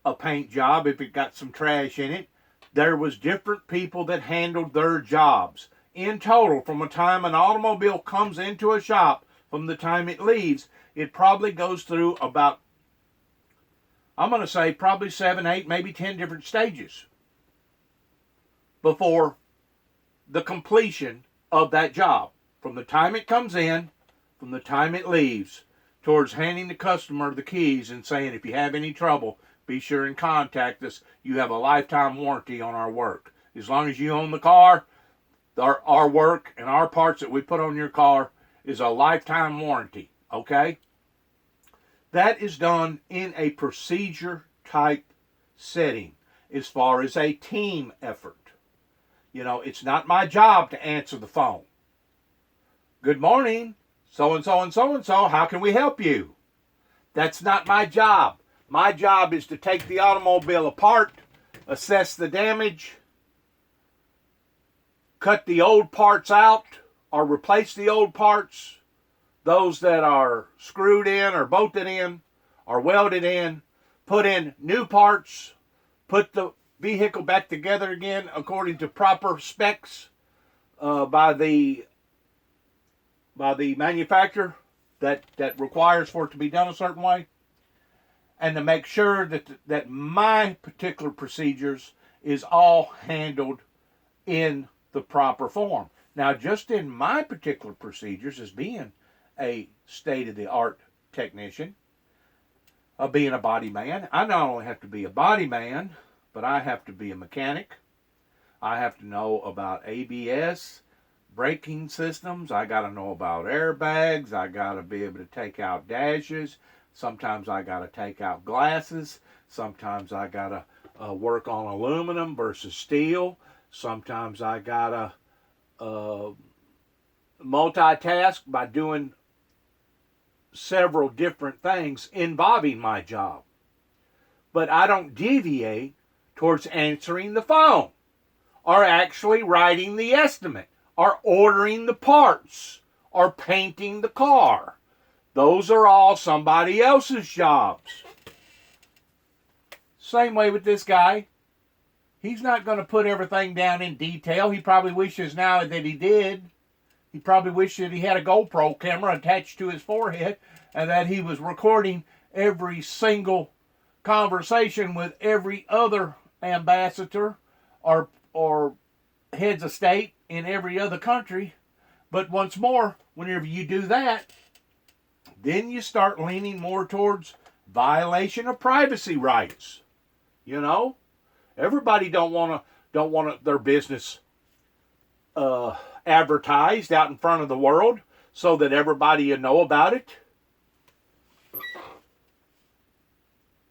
a paint job if it got some trash in it. There was different people that handled their jobs. in total, from the time an automobile comes into a shop, from the time it leaves, it probably goes through about, I'm going to say probably 7, 8, maybe 10 different stages before the completion of that job. From the time it comes in, from the time it leaves, towards handing the customer the keys and saying, if you have any trouble, be sure and contact us. You have a lifetime warranty on our work. As long as you own the car, our work and our parts that we put on your car is a lifetime warranty, okay? That is done in a procedure type setting as far as a team effort. You know, it's not my job to answer the phone. Good morning, so-and-so and so-and-so, how can we help you? That's not my job. My job is to take the automobile apart, assess the damage, cut the old parts out, or replace the old parts, those that are screwed in or bolted in or welded in, put in new parts, put the vehicle back together again according to proper specs by the manufacturer that requires for it to be done a certain way, and to make sure that my particular procedures is all handled in the proper form. Now, just in my particular procedures as being a state-of-the-art technician, being a body man, I not only have to be a body man, but I have to be a mechanic. I have to know about ABS, braking systems. I got to know about airbags. I got to be able to take out dashes. Sometimes I got to take out glasses. Sometimes I got to work on aluminum versus steel. Sometimes I got to multitask by doing several different things involving my job. But I don't deviate towards answering the phone or actually writing the estimate or ordering the parts or painting the car. Those are all somebody else's jobs. Same way with this guy. He's not going to put everything down in detail. He probably wishes now that he did. He probably wished that he had a GoPro camera attached to his forehead and that he was recording every single conversation with every other ambassador or heads of state in every other country. But once more, whenever you do that, then you start leaning more towards violation of privacy rights. You know, everybody don't want their business advertised out in front of the world so that everybody will know about it.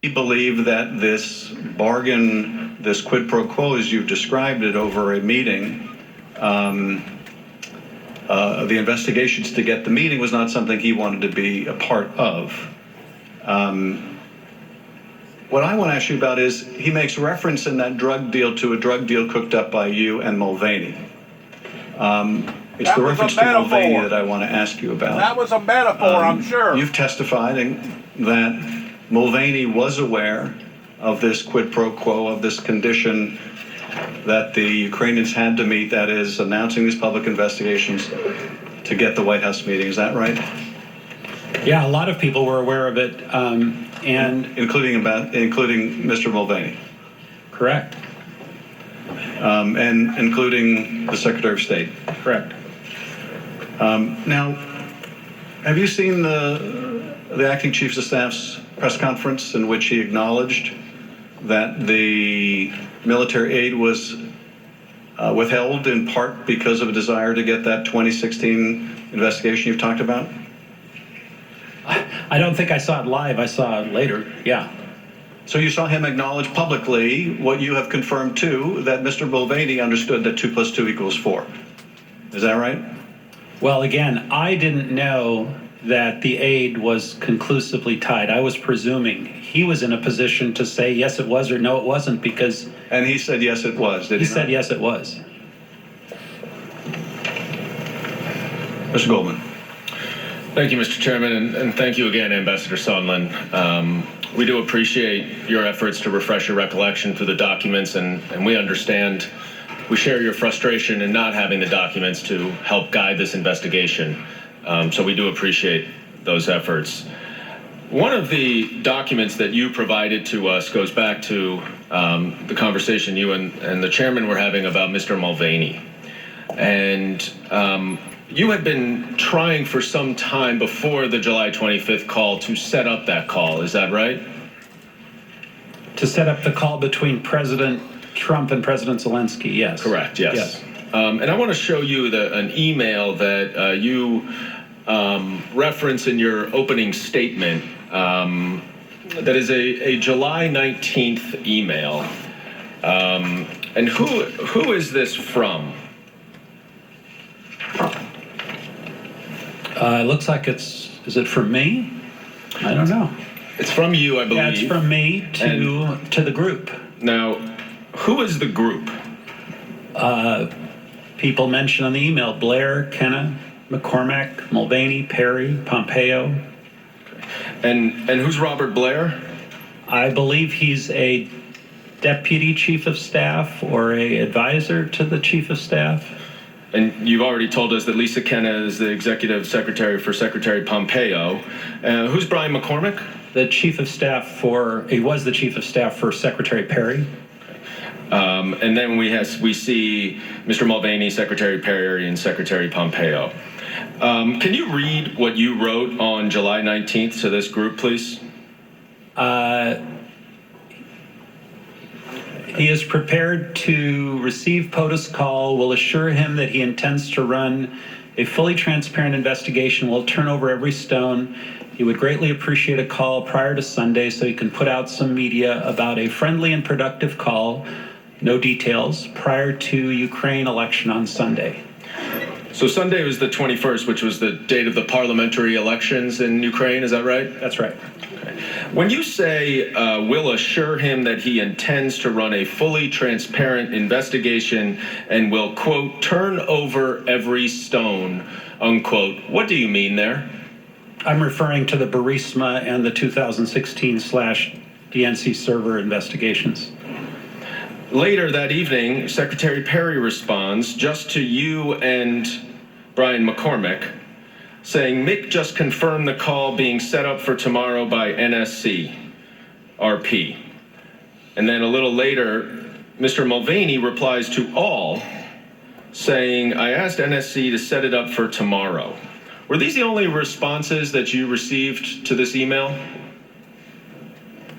We believe that this bargain, this quid pro quo, as you've described it over a meeting, the investigations to get the meeting was not something he wanted to be a part of. What I want to ask you about is, he makes reference in that drug deal to a drug deal cooked up by you and Mulvaney. It's the reference to Mulvaney that I want to ask you about. That was a metaphor, I'm sure. You've testified that Mulvaney was aware of this quid pro quo, of this condition that the Ukrainians had to meet, that is, announcing these public investigations to get the White House meeting. Is that right? Yeah, a lot of people were aware of it, and including Mr. Mulvaney. Correct. And including the Secretary of State. Correct. Now, have you seen the Acting Chiefs of Staff's press conference in which he acknowledged that the military aid was withheld in part because of a desire to get that 2016 investigation you've talked about? I don't think I saw it live. I saw it later. Yeah. So you saw him acknowledge publicly what you have confirmed too, that Mr. Mulvaney understood that 2 + 2 = 4. Is that right? Well, again, I didn't know that the aid was conclusively tied. I was presuming he was in a position to say yes it was or no it wasn't, because... And he said yes it was, did he not? He said yes it was. Mr. Goldman. Thank you, Mr. Chairman, and thank you again, Ambassador Sondland. We do appreciate your efforts to refresh your recollection through the documents, and we understand we share your frustration in not having the documents to help guide this investigation. So we do appreciate those efforts. One of the documents that you provided to us goes back to the conversation you and the chairman were having about Mr. Mulvaney. And you had been trying for some time before the July 25th call to set up that call. Is that right? To set up the call between President Trump and President Zelensky, yes. Correct, yes. Yes. And I want to show you an email that you reference in your opening statement. That is a July 19th email. And who is this from? It looks like is it from me? I don't know. It's from you, I believe. Yeah, it's from me to the group. Now, who is the group? People mentioned on the email: Blair, Kenna, McCormack, Mulvaney, Perry, Pompeo. And who's Robert Blair? I believe he's a deputy chief of staff or a advisor to the chief of staff. And you've already told us that Lisa Kenna is the executive secretary for Secretary Pompeo. Who's Brian McCormack? The chief of staff he was the chief of staff for Secretary Perry. And then we see Mr. Mulvaney, Secretary Perry, and Secretary Pompeo. Can you read what you wrote on July 19th to this group, please? He is prepared to receive POTUS call, will assure him that he intends to run a fully transparent investigation, will turn over every stone. He would greatly appreciate a call prior to Sunday so he can put out some media about a friendly and productive call, no details, prior to Ukraine election on Sunday. So Sunday was the 21st, which was the date of the parliamentary elections in Ukraine, is that right? That's right. When you say will assure him that he intends to run a fully transparent investigation and will, quote, turn over every stone, unquote, what do you mean there? I'm referring to the Burisma and the 2016/DNC server investigations. Later that evening, Secretary Perry responds just to you and Brian McCormack, saying Mick just confirmed the call being set up for tomorrow by NSC, RP. And then a little later, Mr. Mulvaney replies to all, saying, I asked NSC to set it up for tomorrow. Were these the only responses that you received to this email?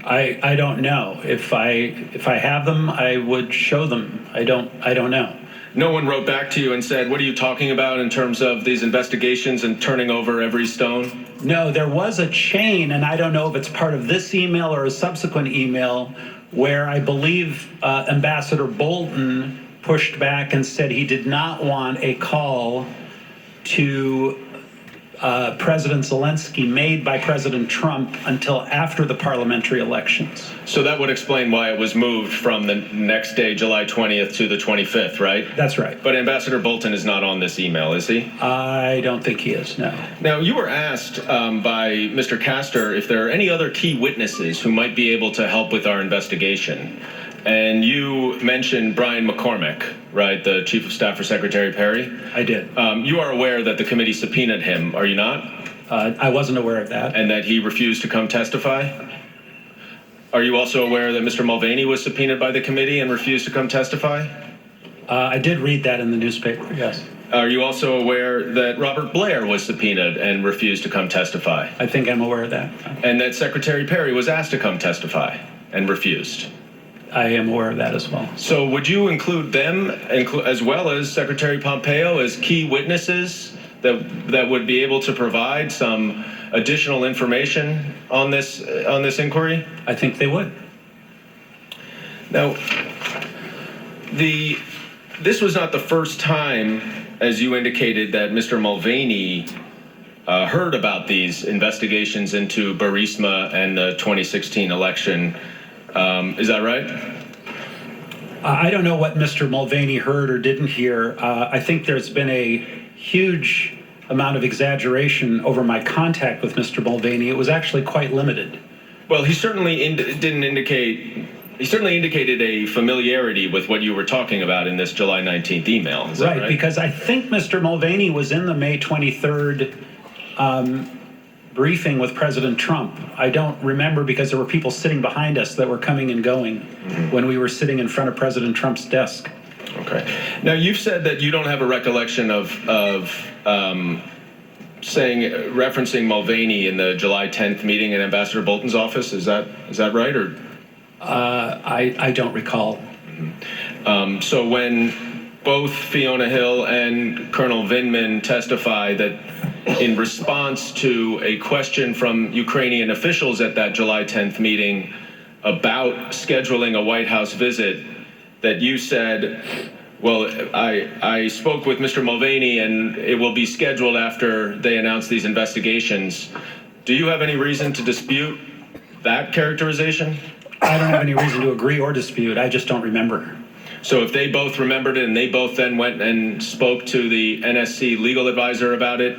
I don't know. If I have them, I would show them. I don't know. No one wrote back to you and said, what are you talking about in terms of these investigations and turning over every stone? No, there was a chain, and I don't know if it's part of this email or a subsequent email, where I believe Ambassador Bolton pushed back and said he did not want a call to President Zelensky made by President Trump until after the parliamentary elections. So that would explain why it was moved from the next day, July 20th, to the 25th, right? That's right. But Ambassador Bolton is not on this email, is he? I don't think he is, no. Now, you were asked by Mr. Castor if there are any other key witnesses who might be able to help with our investigation. And you mentioned Brian McCormack, right, the Chief of Staff for Secretary Perry? I did. You are aware that the committee subpoenaed him, are you not? I wasn't aware of that. And that he refused to come testify? Are you also aware that Mr. Mulvaney was subpoenaed by the committee and refused to come testify? I did read that in the newspaper, yes. Are you also aware that Robert Blair was subpoenaed and refused to come testify? I think I'm aware of that. And that Secretary Perry was asked to come testify and refused? I am aware of that as well. So would you include them, as well as Secretary Pompeo, as key witnesses that would be able to provide some additional information on this inquiry? I think they would. Now, this was not the first time, as you indicated, that Mr. Mulvaney heard about these investigations into Burisma and the 2016 election. Is that right? I don't know what Mr. Mulvaney heard or didn't hear. I think there's been a huge amount of exaggeration over my contact with Mr. Mulvaney. It was actually quite limited. Well, he certainly didn't indicate He certainly indicated a familiarity with what you were talking about in this July 19th email. Is that right? Because I think Mr. Mulvaney was in the May 23rd briefing with President Trump. I don't remember because there were people sitting behind us that were coming and going when we were sitting in front of President Trump's desk. Okay. Now, you've said that you don't have a recollection of referencing Mulvaney in the July 10th meeting in Ambassador Bolton's office. Is that right? Or I don't recall. So when both Fiona Hill and Colonel Vindman testify that in response to a question from Ukrainian officials at that July 10th meeting about scheduling a White House visit, that you said, well, I spoke with Mr. Mulvaney and it will be scheduled after they announce these investigations. Do you have any reason to dispute that characterization? I don't have any reason to agree or dispute. I just don't remember. So if they both remembered it and they both then went and spoke to the NSC legal advisor about it,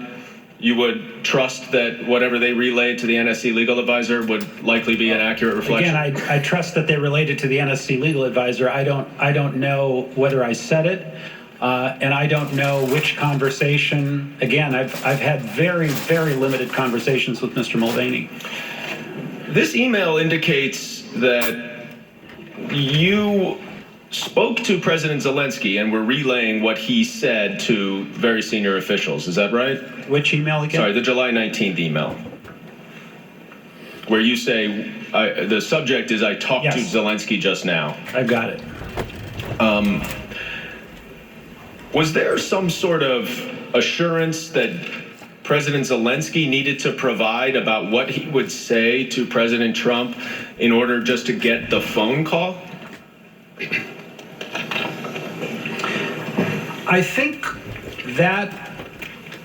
you would trust that whatever they relayed to the NSC legal advisor would likely be an accurate reflection? Again, I trust that they related to the NSC legal advisor. I don't know whether I said it, and I don't know which conversation. Again, I've had very, very limited conversations with Mr. Mulvaney. This email indicates that you spoke to President Zelensky and were relaying what he said to very senior officials. Is that right? Which email again? Sorry, the July 19th email, where you say, the subject is, I talked to Zelensky just now. I've got it. Was there some sort of assurance that President Zelensky needed to provide about what he would say to President Trump in order just to get the phone call? I think that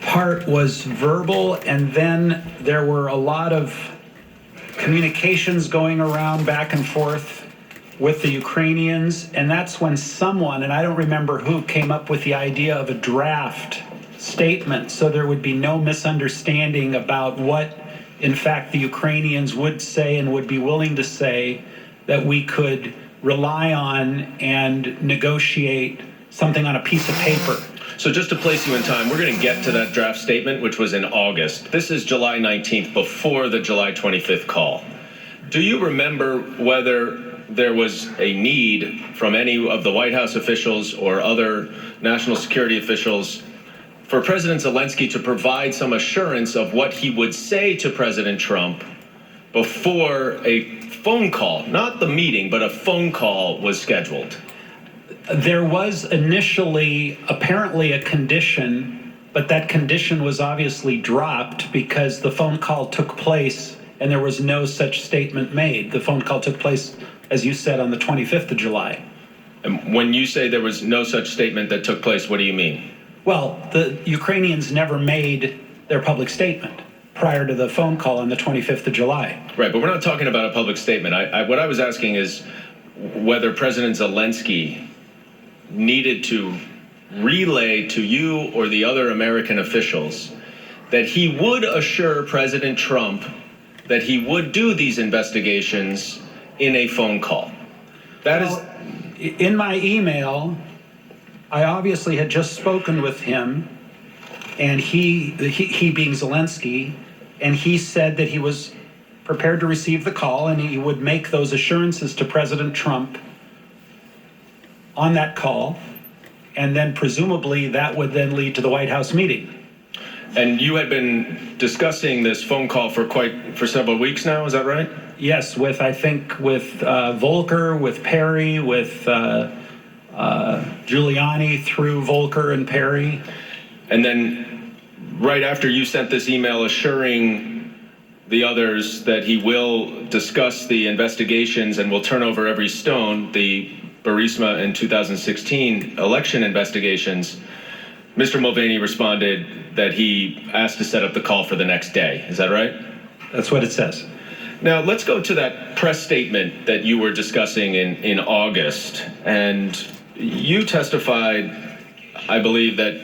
part was verbal, and then there were a lot of communications going around back and forth with the Ukrainians, and that's when someone, and I don't remember who, came up with the idea of a draft statement so there would be no misunderstanding about what, in fact, the Ukrainians would say and would be willing to say, that we could rely on and negotiate something on a piece of paper. So just to place you in time, we're going to get to that draft statement, which was in August. This is July 19th, before the July 25th call. Do you remember whether there was a need from any of the White House officials or other national security officials for President Zelensky to provide some assurance of what he would say to President Trump before a phone call, not the meeting, but a phone call was scheduled? There was initially apparently a condition, but that condition was obviously dropped because the phone call took place and there was no such statement made. The phone call took place, as you said, on the 25th of July. And when you say there was no such statement that took place, what do you mean? Well, the Ukrainians never made their public statement prior to the phone call on the 25th of July. Right, but we're not talking about a public statement. What I was asking is whether President Zelensky needed to relay to you or the other American officials that he would assure President Trump that he would do these investigations in a phone call. In my email, I obviously had just spoken with him, and he being Zelensky, and he said that he was prepared to receive the call and he would make those assurances to President Trump on that call, and then presumably that would then lead to the White House meeting. And you had been discussing this phone call for several weeks now, is that right? Yes, with Volker, with Perry, with Giuliani through Volker and Perry. And then right after you sent this email assuring the others that he will discuss the investigations and will turn over every stone, the Burisma in 2016 election investigations, Mr. Mulvaney responded that he asked to set up the call for the next day. Is that right? That's what it says. Now, let's go to that press statement that you were discussing in August. And you testified, I believe, that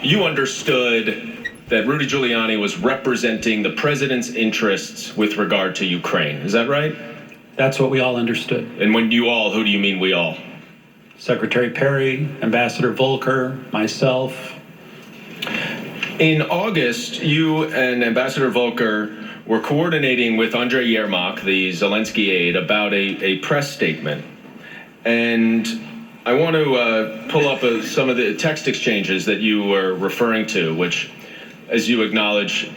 you understood that Rudy Giuliani was representing the president's interests with regard to Ukraine. Is that right? That's what we all understood. And when you all, who do you mean we all? Secretary Perry, Ambassador Volker, myself. In August, you and Ambassador Volker were coordinating with Andrei Yermak, the Zelensky aide, about a press statement. And I want to pull up some of the text exchanges that you were referring to, which, as you acknowledge,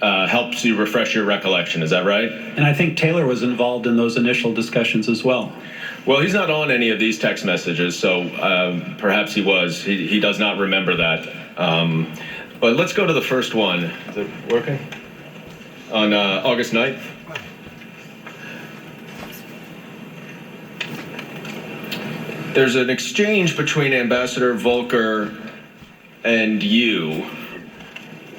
helps you refresh your recollection. Is that right? And I think Taylor was involved in those initial discussions as well. Well, he's not on any of these text messages, so perhaps he was. He does not remember that. But let's go to the first one. Is it working? On August 9th. There's an exchange between Ambassador Volker and you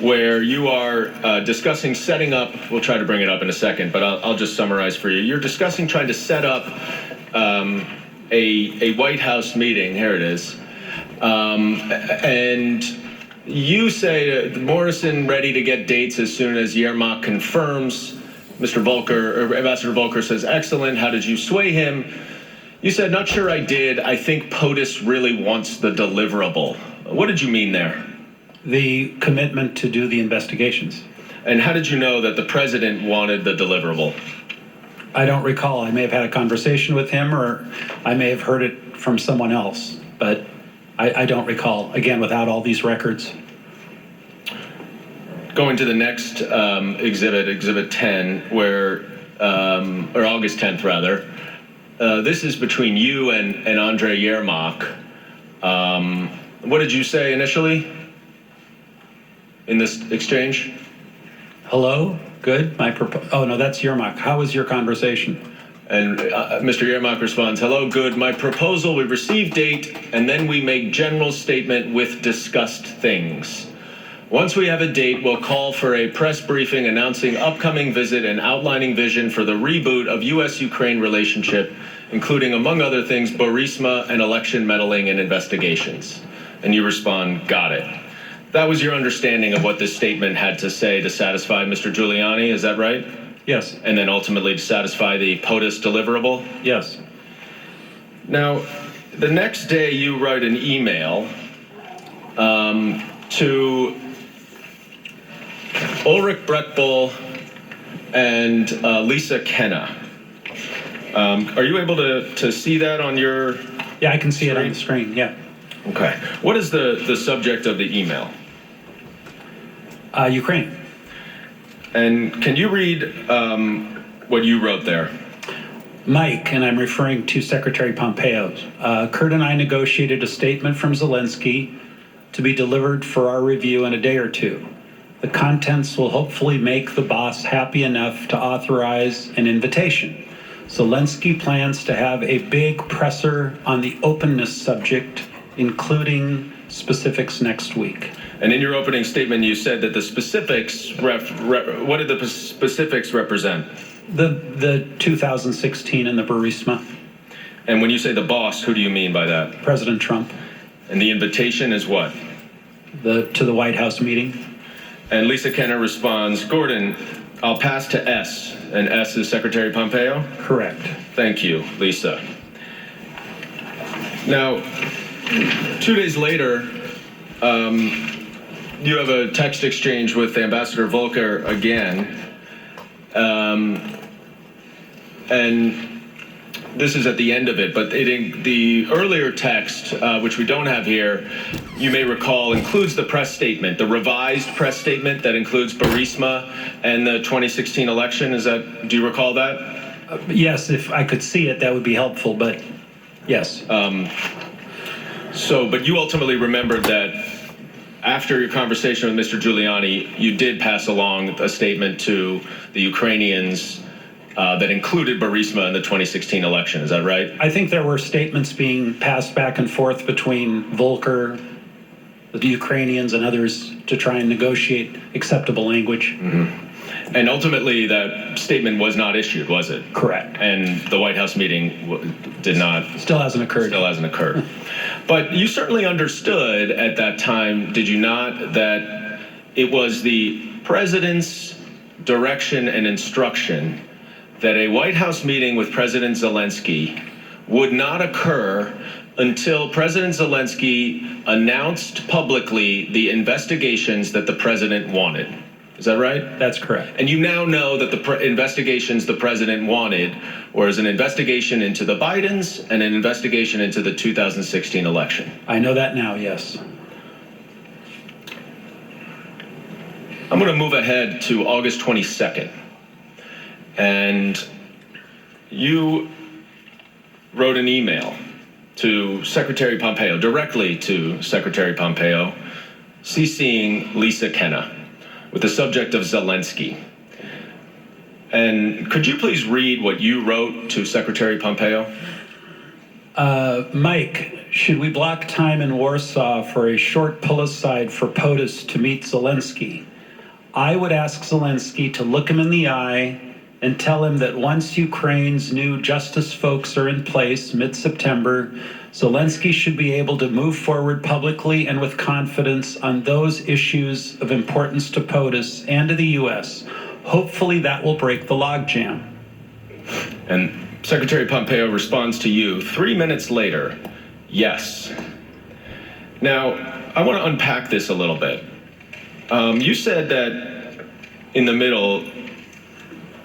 where you are discussing setting up, we'll try to bring it up in a second, but I'll just summarize for you. You're discussing trying to set up a White House meeting, here it is, and you say Morrison ready to get dates as soon as Yermak confirms. Mr. Volker, or Ambassador Volker says, excellent, how did you sway him? You said, not sure I did, I think POTUS really wants the deliverable. What did you mean there? The commitment to do the investigations. And how did you know that the president wanted the deliverable? I don't recall. I may have had a conversation with him, or I may have heard it from someone else, but I don't recall, again, without all these records. Going to the next exhibit 10, where, or August 10th rather, this is between you and Andrei Yermak. What did you say initially in this exchange? Hello? Good? Oh, no, that's Yermak. How was your conversation? And Mr. Yermak responds, hello, good. My proposal, we receive date, and then we make general statement with discussed things. Once we have a date, we'll call for a press briefing announcing upcoming visit and outlining vision for the reboot of U.S.-Ukraine relationship, including, among other things, Burisma and election meddling and investigations. And you respond, got it. That was your understanding of what this statement had to say to satisfy Mr. Giuliani, is that right? Yes. And then ultimately to satisfy the POTUS deliverable? Yes. Now, the next day you write an email to Ulrich Breckbull and Lisa Kenna. Are you able to see that on your Yeah, I can see screen? it on the screen, yeah. Okay. What is the subject of the email? Ukraine. And can you read what you wrote there? Mike, and I'm referring to Secretary Pompeo, Kurt and I negotiated a statement from Zelensky to be delivered for our review in a day or two. The contents will hopefully make the boss happy enough to authorize an invitation. Zelensky plans to have a big presser on the openness subject, including specifics next week. And in your opening statement, you said that the specifics, what did the specifics represent? The 2016 and the Burisma. And when you say the boss, who do you mean by that? President Trump. And the invitation is what? To the White House meeting. And Lisa Kenner responds, Gordon, I'll pass to S. And S is Secretary Pompeo? Correct. Thank you, Lisa. Now, 2 days later, you have a text exchange with Ambassador Volker again. And this is at the end of it, but the earlier text, which we don't have here, you may recall, includes the press statement, the revised press statement that includes Burisma and the 2016 election. Do you recall that? Yes, if I could see it, that would be helpful, but yes. But you ultimately remembered that after your conversation with Mr. Giuliani, you did pass along a statement to the Ukrainians that included Burisma in the 2016 election. Is that right? I think there were statements being passed back and forth between Volker, the Ukrainians, and others to try and negotiate acceptable language. Mm-hmm. And ultimately, that statement was not issued, was it? Correct. And the White House meeting did not. Still hasn't occurred. Still hasn't occurred. But you certainly understood at that time, did you not, that it was the president's direction and instruction that a White House meeting with President Zelensky would not occur until President Zelensky announced publicly the investigations that the president wanted. Is that right? That's correct. And you now know that the investigations the president wanted was an investigation into the Bidens and an investigation into the 2016 election. I know that now, yes. I'm going to move ahead to August 22nd. And you wrote an email to Secretary Pompeo, directly to Secretary Pompeo, CCing Lisa Kenna, with the subject of Zelensky. And could you please read what you wrote to Secretary Pompeo? Mike, should we block time in Warsaw for a short pull-aside for POTUS to meet Zelensky? I would ask Zelensky to look him in the eye and tell him that once Ukraine's new justice folks are in place mid-September, Zelensky should be able to move forward publicly and with confidence on those issues of importance to POTUS and to the U.S. Hopefully that will break the logjam. And Secretary Pompeo responds to you 3 minutes later, yes. Now, I want to unpack this a little bit. You said that in the middle,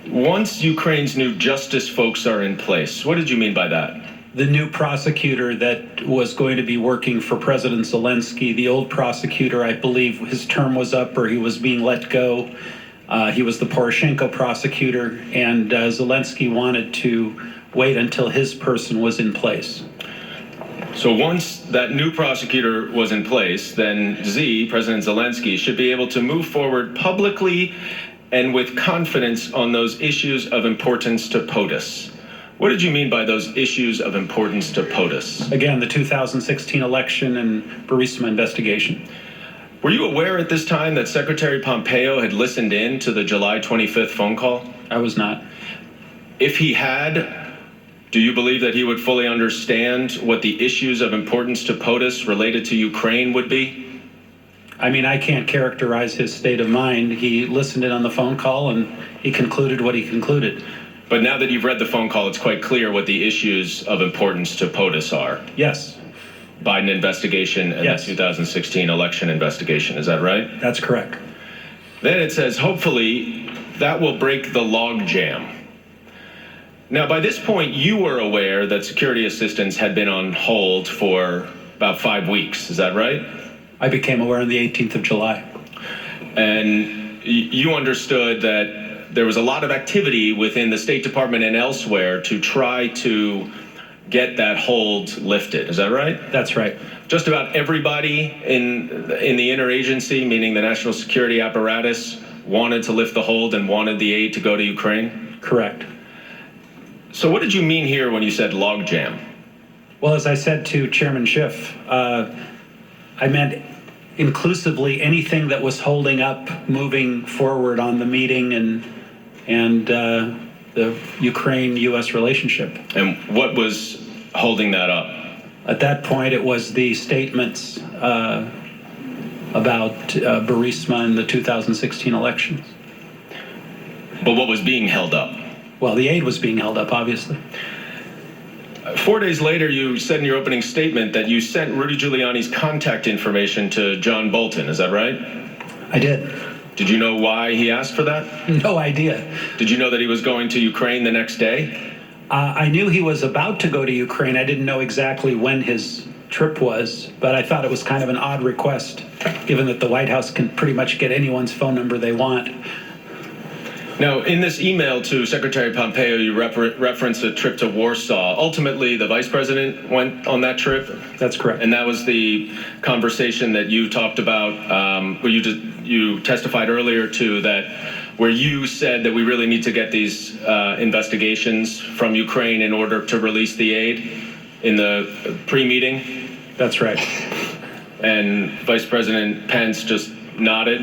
once Ukraine's new justice folks are in place. What did you mean by that? The new prosecutor that was going to be working for President Zelensky, the old prosecutor, I believe his term was up or he was being let go. He was the Poroshenko prosecutor, and Zelensky wanted to wait until his person was in place. So once that new prosecutor was in place, then President Zelensky, should be able to move forward publicly and with confidence on those issues of importance to POTUS. What did you mean by those issues of importance to POTUS? Again, the 2016 election and Burisma investigation. Were you aware at this time that Secretary Pompeo had listened in to the July 25th phone call? I was not. If he had, do you believe that he would fully understand what the issues of importance to POTUS related to Ukraine would be? I mean, I can't characterize his state of mind. He listened in on the phone call and he concluded what he concluded. But now that you've read the phone call, it's quite clear what the issues of importance to POTUS are. Yes. Biden investigation and Yes. the 2016 election investigation. Is that right? That's correct. Then it says, hopefully, that will break the log jam. Now, by this point, you were aware that security assistance had been on hold for about 5 weeks. Is that right? I became aware on the 18th of July. And you understood that there was a lot of activity within the State Department and elsewhere to try to get that hold lifted. Is that right? That's right. Just about everybody in the interagency, meaning the national security apparatus, wanted to lift the hold and wanted the aid to go to Ukraine? Correct. So what did you mean here when you said logjam? Well, as I said to Chairman Schiff, I meant inclusively anything that was holding up moving forward on the meeting and the Ukraine-U.S. relationship. And what was holding that up? At that point, it was the statements about Burisma and the 2016 elections. But what was being held up? Well, the aid was being held up, obviously. 4 days later, you said in your opening statement that you sent Rudy Giuliani's contact information to John Bolton. Is that right? I did. Did you know why he asked for that? No idea. Did you know that he was going to Ukraine the next day? I knew he was about to go to Ukraine. I didn't know exactly when his trip was, but I thought it was kind of an odd request, given that the White House can pretty much get anyone's phone number they want. Now, in this email to Secretary Pompeo, you referenced a trip to Warsaw. Ultimately, the vice president went on that trip. That's correct. And that was the conversation that you talked about, where you testified earlier to that, where you said that we really need to get these investigations from Ukraine in order to release the aid in the pre-meeting. That's right. And Vice President Pence just nodded.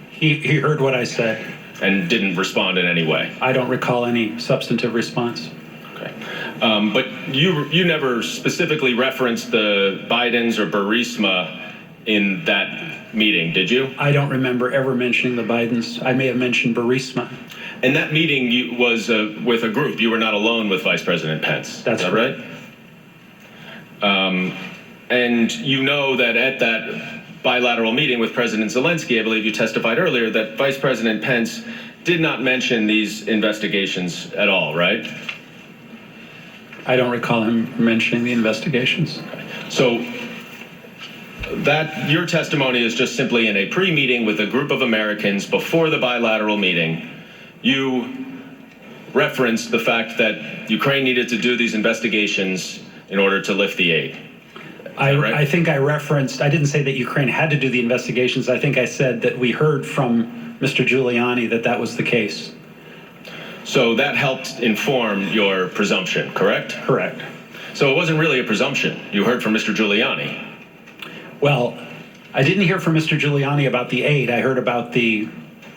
He heard what I said. And didn't respond in any way. I don't recall any substantive response. Okay. But you never specifically referenced the Bidens or Burisma in that meeting, did you? I don't remember ever mentioning the Bidens. I may have mentioned Burisma. And that meeting was with a group. You were not alone with Vice President Pence. That's is that right? And you know that at that bilateral meeting with President Zelensky, I believe you testified earlier, that Vice President Pence did not mention these investigations at all, right? I don't recall him mentioning the investigations. So that your testimony is just simply in a pre-meeting with a group of Americans before the bilateral meeting. You referenced the fact that Ukraine needed to do these investigations in order to lift the aid. Right? I think I referenced, I didn't say that Ukraine had to do the investigations. I think I said that we heard from Mr. Giuliani that that was the case. So that helped inform your presumption, correct? Correct. So it wasn't really a presumption. You heard from Mr. Giuliani. Well, I didn't hear from Mr. Giuliani about the aid. I heard about the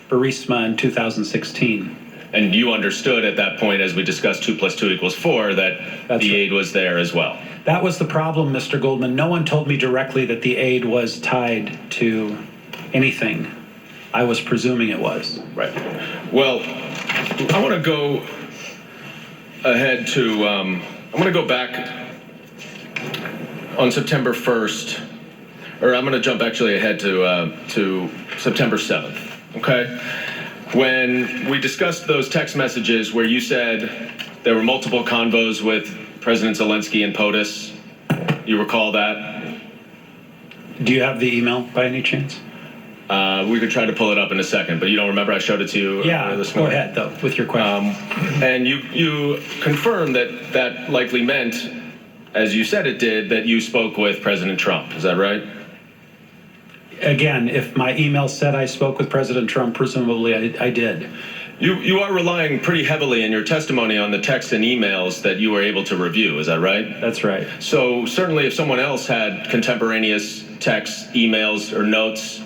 Burisma in 2016. And you understood at that point, as we discussed 2 + 2 = 4, that That's the right. aid was there as well. That was the problem, Mr. Goldman. No one told me directly that the aid was tied to anything. I was presuming it was. Right. Well, I want to go ahead to, I'm going to go back on September 1st, or I'm going to jump actually ahead to September 7th, okay? When we discussed those text messages where you said there were multiple convos with President Zelensky and POTUS, you recall that? Do you have the email by any chance? We could try to pull it up in a second, but you don't remember I showed it to you Yeah, this go morning? ahead, though, with your question. And you confirmed that that likely meant, as you said it did, that you spoke with President Trump. Is that right? Again, if my email said I spoke with President Trump, presumably I did. You are relying pretty heavily in your testimony on the texts and emails that you were able to review. Is that right? That's right. So certainly if someone else had contemporaneous texts, emails, or notes,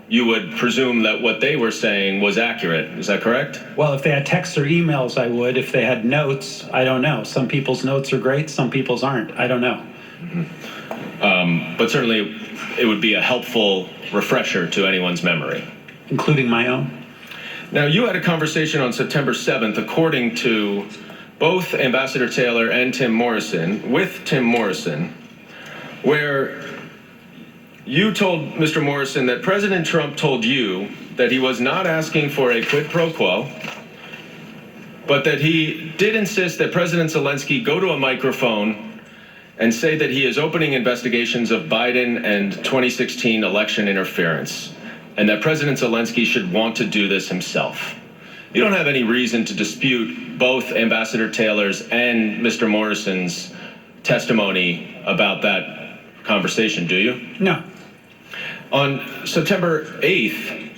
you would presume that what they were saying was accurate. Is that correct? Well, if they had texts or emails, I would. If they had notes, I don't know. Some people's notes are great, some people's aren't. I don't know. But certainly it would be a helpful refresher to anyone's memory. Including my own. Now, you had a conversation on September 7th, according to both Ambassador Taylor and Tim Morrison, with Tim Morrison, where you told Mr. Morrison that President Trump told you that he was not asking for a quid pro quo, but that he did insist that President Zelensky go to a microphone and say that he is opening investigations of Biden and 2016 election interference, and that President Zelensky should want to do this himself. You don't have any reason to dispute both Ambassador Taylor's and Mr. Morrison's testimony about that conversation, do you? No. On September 8th,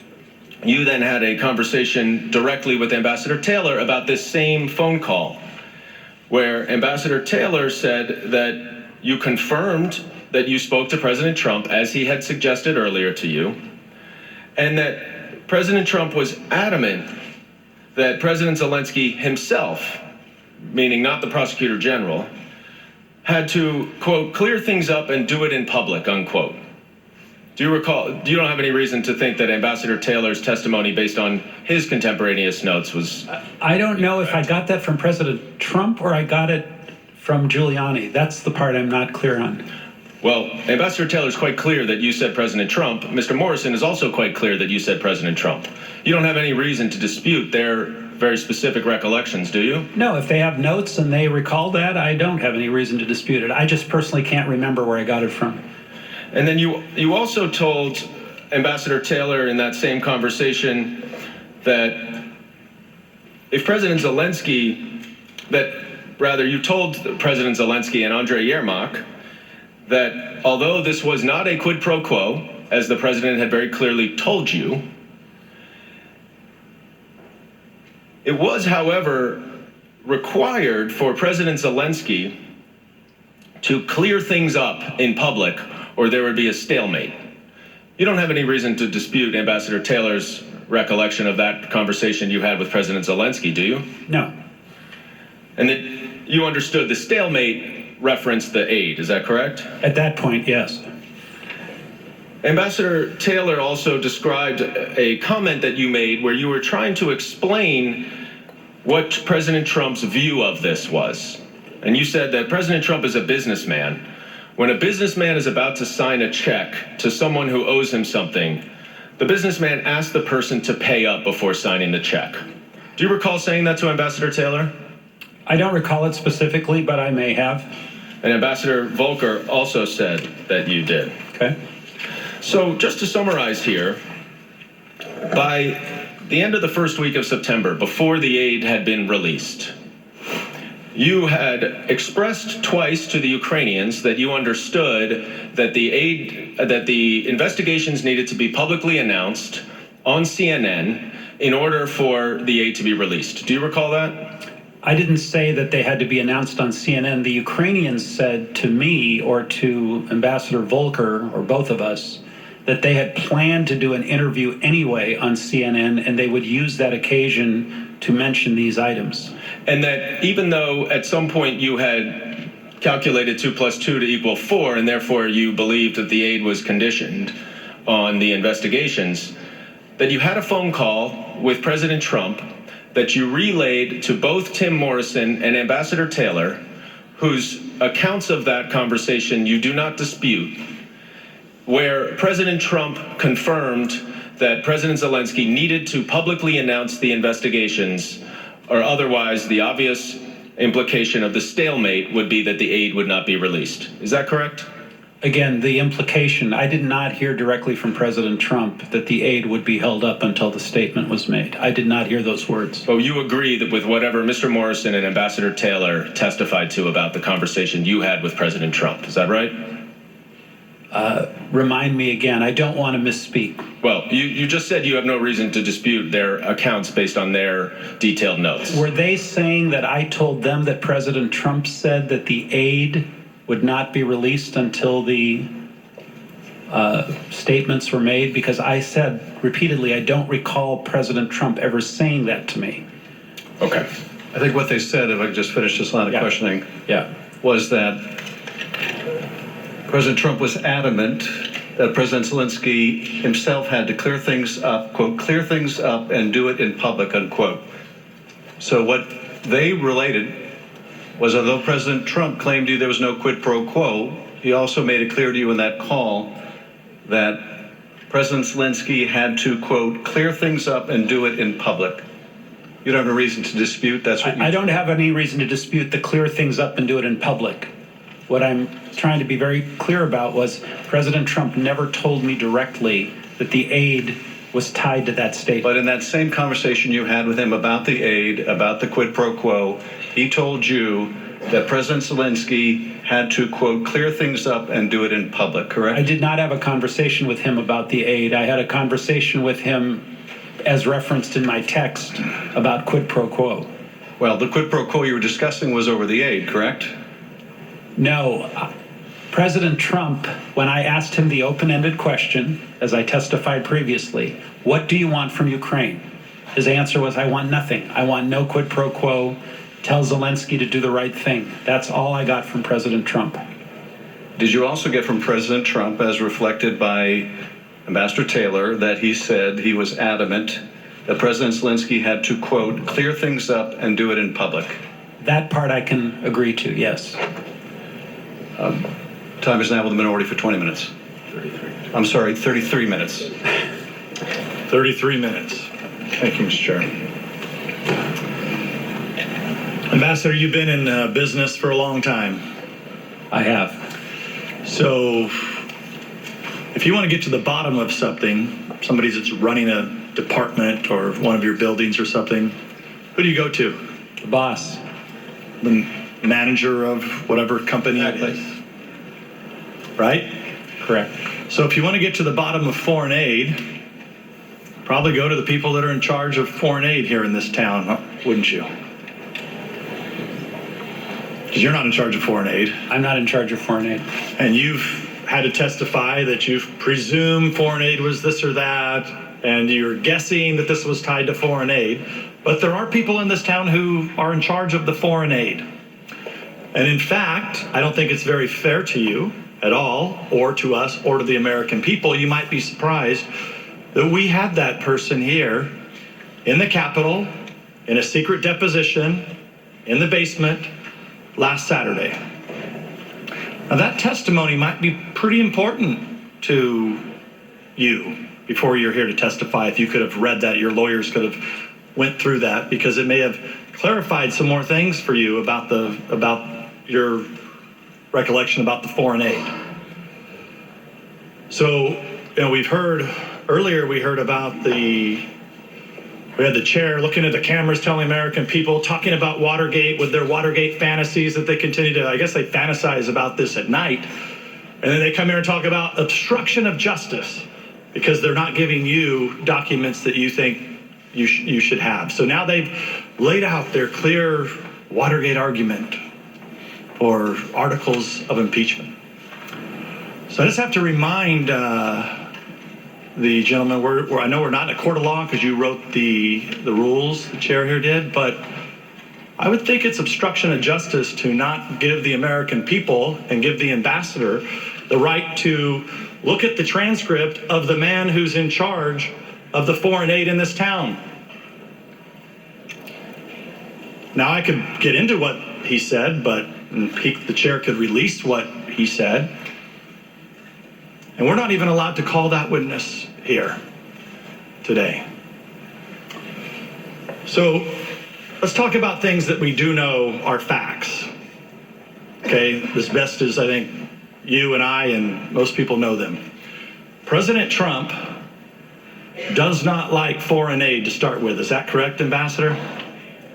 you then had a conversation directly with Ambassador Taylor about this same phone call, where Ambassador Taylor said that you confirmed that you spoke to President Trump, as he had suggested earlier to you, and that President Trump was adamant that President Zelensky himself, meaning not the prosecutor general, had to, quote, clear things up and do it in public, unquote. Do you recall, you don't have any reason to think that Ambassador Taylor's testimony based on his contemporaneous notes was... I don't know if I got that from President Trump or I got it from Giuliani. That's the part I'm not clear on. Well, Ambassador Taylor's quite clear that you said President Trump. Mr. Morrison is also quite clear that you said President Trump. You don't have any reason to dispute their very specific recollections, do you? No, if they have notes and they recall that, I don't have any reason to dispute it. I just personally can't remember where I got it from. And then you also told Ambassador Taylor in that same conversation that if President Zelensky, you told President Zelensky and Andrei Yermak that although this was not a quid pro quo, as the president had very clearly told you, it was, however, required for President Zelensky to clear things up in public, or there would be a stalemate. You don't have any reason to dispute Ambassador Taylor's recollection of that conversation you had with President Zelensky, do you? No. And that you understood the stalemate referenced the aid, is that correct? At that point, yes. Ambassador Taylor also described a comment that you made where you were trying to explain what President Trump's view of this was. And you said that President Trump is a businessman. When a businessman is about to sign a check to someone who owes him something, the businessman asks the person to pay up before signing the check. Do you recall saying that to Ambassador Taylor? I don't recall it specifically, but I may have. And Ambassador Volker also said that you did. Okay. So just to summarize here, by the end of the first week of September, before the aid had been released, you had expressed twice to the Ukrainians that you understood that the investigations needed to be publicly announced on CNN in order for the aid to be released. Do you recall that? I didn't say that they had to be announced on CNN. The Ukrainians said to me or to Ambassador Volker, or both of us, that they had planned to do an interview anyway on CNN, and they would use that occasion to mention these items. And that even though at some point you had calculated 2 + 2 to equal 4, and therefore you believed that the aid was conditioned on the investigations, that you had a phone call with President Trump that you relayed to both Tim Morrison and Ambassador Taylor, whose accounts of that conversation you do not dispute, where President Trump confirmed that President Zelensky needed to publicly announce the investigations, or otherwise the obvious implication of the stalemate would be that the aid would not be released. Is that correct? Again, the implication, I did not hear directly from President Trump that the aid would be held up until the statement was made. I did not hear those words. Well, you agree that with whatever Mr. Morrison and Ambassador Taylor testified to about the conversation you had with President Trump. Is that right? Remind me again. I don't want to misspeak. Well, you just said you have no reason to dispute their accounts based on their detailed notes. Were they saying that I told them that President Trump said that the aid would not be released until the statements were made? Because I said repeatedly, I don't recall President Trump ever saying that to me. Okay. I think what they said, if I could just finish this line of questioning, was that President Trump was adamant that President Zelensky himself had to clear things up, quote, clear things up and do it in public, unquote. So what they related was, although President Trump claimed to you there was no quid pro quo, he also made it clear to you in that call that President Zelensky had to, quote, clear things up and do it in public. You don't have a reason to dispute. That's what I don't have any reason to dispute the clear things up and do it in public. What I'm trying to be very clear about was President Trump never told me directly that the aid was tied to that statement. But in that same conversation you had with him about the aid, about the quid pro quo, he told you that President Zelensky had to, quote, clear things up and do it in public, correct? I did not have a conversation with him about the aid. I had a conversation with him, as referenced in my text, about quid pro quo. Well, the quid pro quo you were discussing was over the aid, correct? No. President Trump, when I asked him the open-ended question, as I testified previously, what do you want from Ukraine? His answer was, I want nothing. I want no quid pro quo. Tell Zelensky to do the right thing. That's all I got from President Trump. Did you also get from President Trump, as reflected by Ambassador Taylor, that he said he was adamant that President Zelensky had to, quote, clear things up and do it in public? That part I can agree to, yes. Time is now with the minority for 20 minutes. I'm sorry, 33 minutes. 33 minutes. Thank you, Mr. Chair. Ambassador, you've been in business for a long time. I have. So if you want to get to the bottom of something, somebody that's running a department or one of your buildings or something, who do you go to? The boss. The manager of whatever company it is. Right? Correct. So if you want to get to the bottom of foreign aid, probably go to the people that are in charge of foreign aid here in this town, wouldn't you? Because you're not in charge of foreign aid. I'm not in charge of foreign aid. And you've had to testify that you've presumed foreign aid was this or that, and you're guessing that this was tied to foreign aid. But there are people in this town who are in charge of the foreign aid. And in fact, I don't think it's very fair to you at all, or to us, or to the American people, you might be surprised that we had that person here in the Capitol, in a secret deposition, in the basement, last Saturday. Now that testimony might be pretty important to you before you're here to testify. If you could have read that, your lawyers could have went through that, because it may have clarified some more things for you about your recollection about the foreign aid. So, we've heard earlier, we heard about we had the chair looking at the cameras telling American people, talking about Watergate with their Watergate fantasies that they continue to, I guess they fantasize about this at night. And then they come here and talk about obstruction of justice because they're not giving you documents that you think you should have. So now they've laid out their clear Watergate argument or articles of impeachment. So I just have to remind the gentleman, I know we're not in a court of law because you wrote the rules, the chair here did, but I would think it's obstruction of justice to not give the American people and give the ambassador the right to look at the transcript of the man who's in charge of the foreign aid in this town. Now I could get into what he said, but the chair could release what he said. And we're not even allowed to call that witness here today. So let's talk about things that we do know are facts. Okay, as best as I think you and I and most people know them. President Trump does not like foreign aid to start with. Is that correct, Ambassador?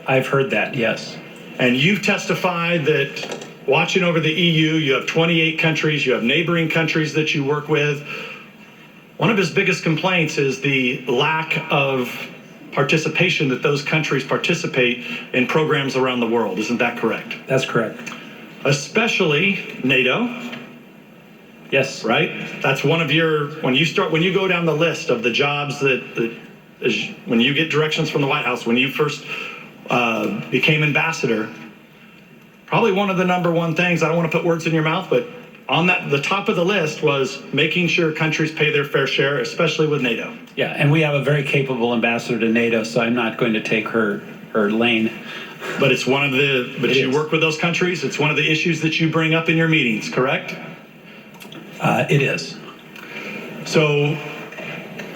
I've heard that, yes. And you've testified that watching over the EU, you have 28 countries, you have neighboring countries that you work with. One of his biggest complaints is the lack of participation that those countries participate in programs around the world. Isn't that correct? That's correct. Especially NATO. Yes. Right? That's one of your, when you go down the list of the jobs that when you get directions from the White House, when you first became ambassador, probably one of the number one things, I don't want to put words in your mouth, but on the top of the list was making sure countries pay their fair share, especially with NATO. Yeah, and we have a very capable ambassador to NATO, so I'm not going to take her lane. But it's one of the, but you work with those countries, it's one of the issues that you bring up in your meetings, correct? It is. So,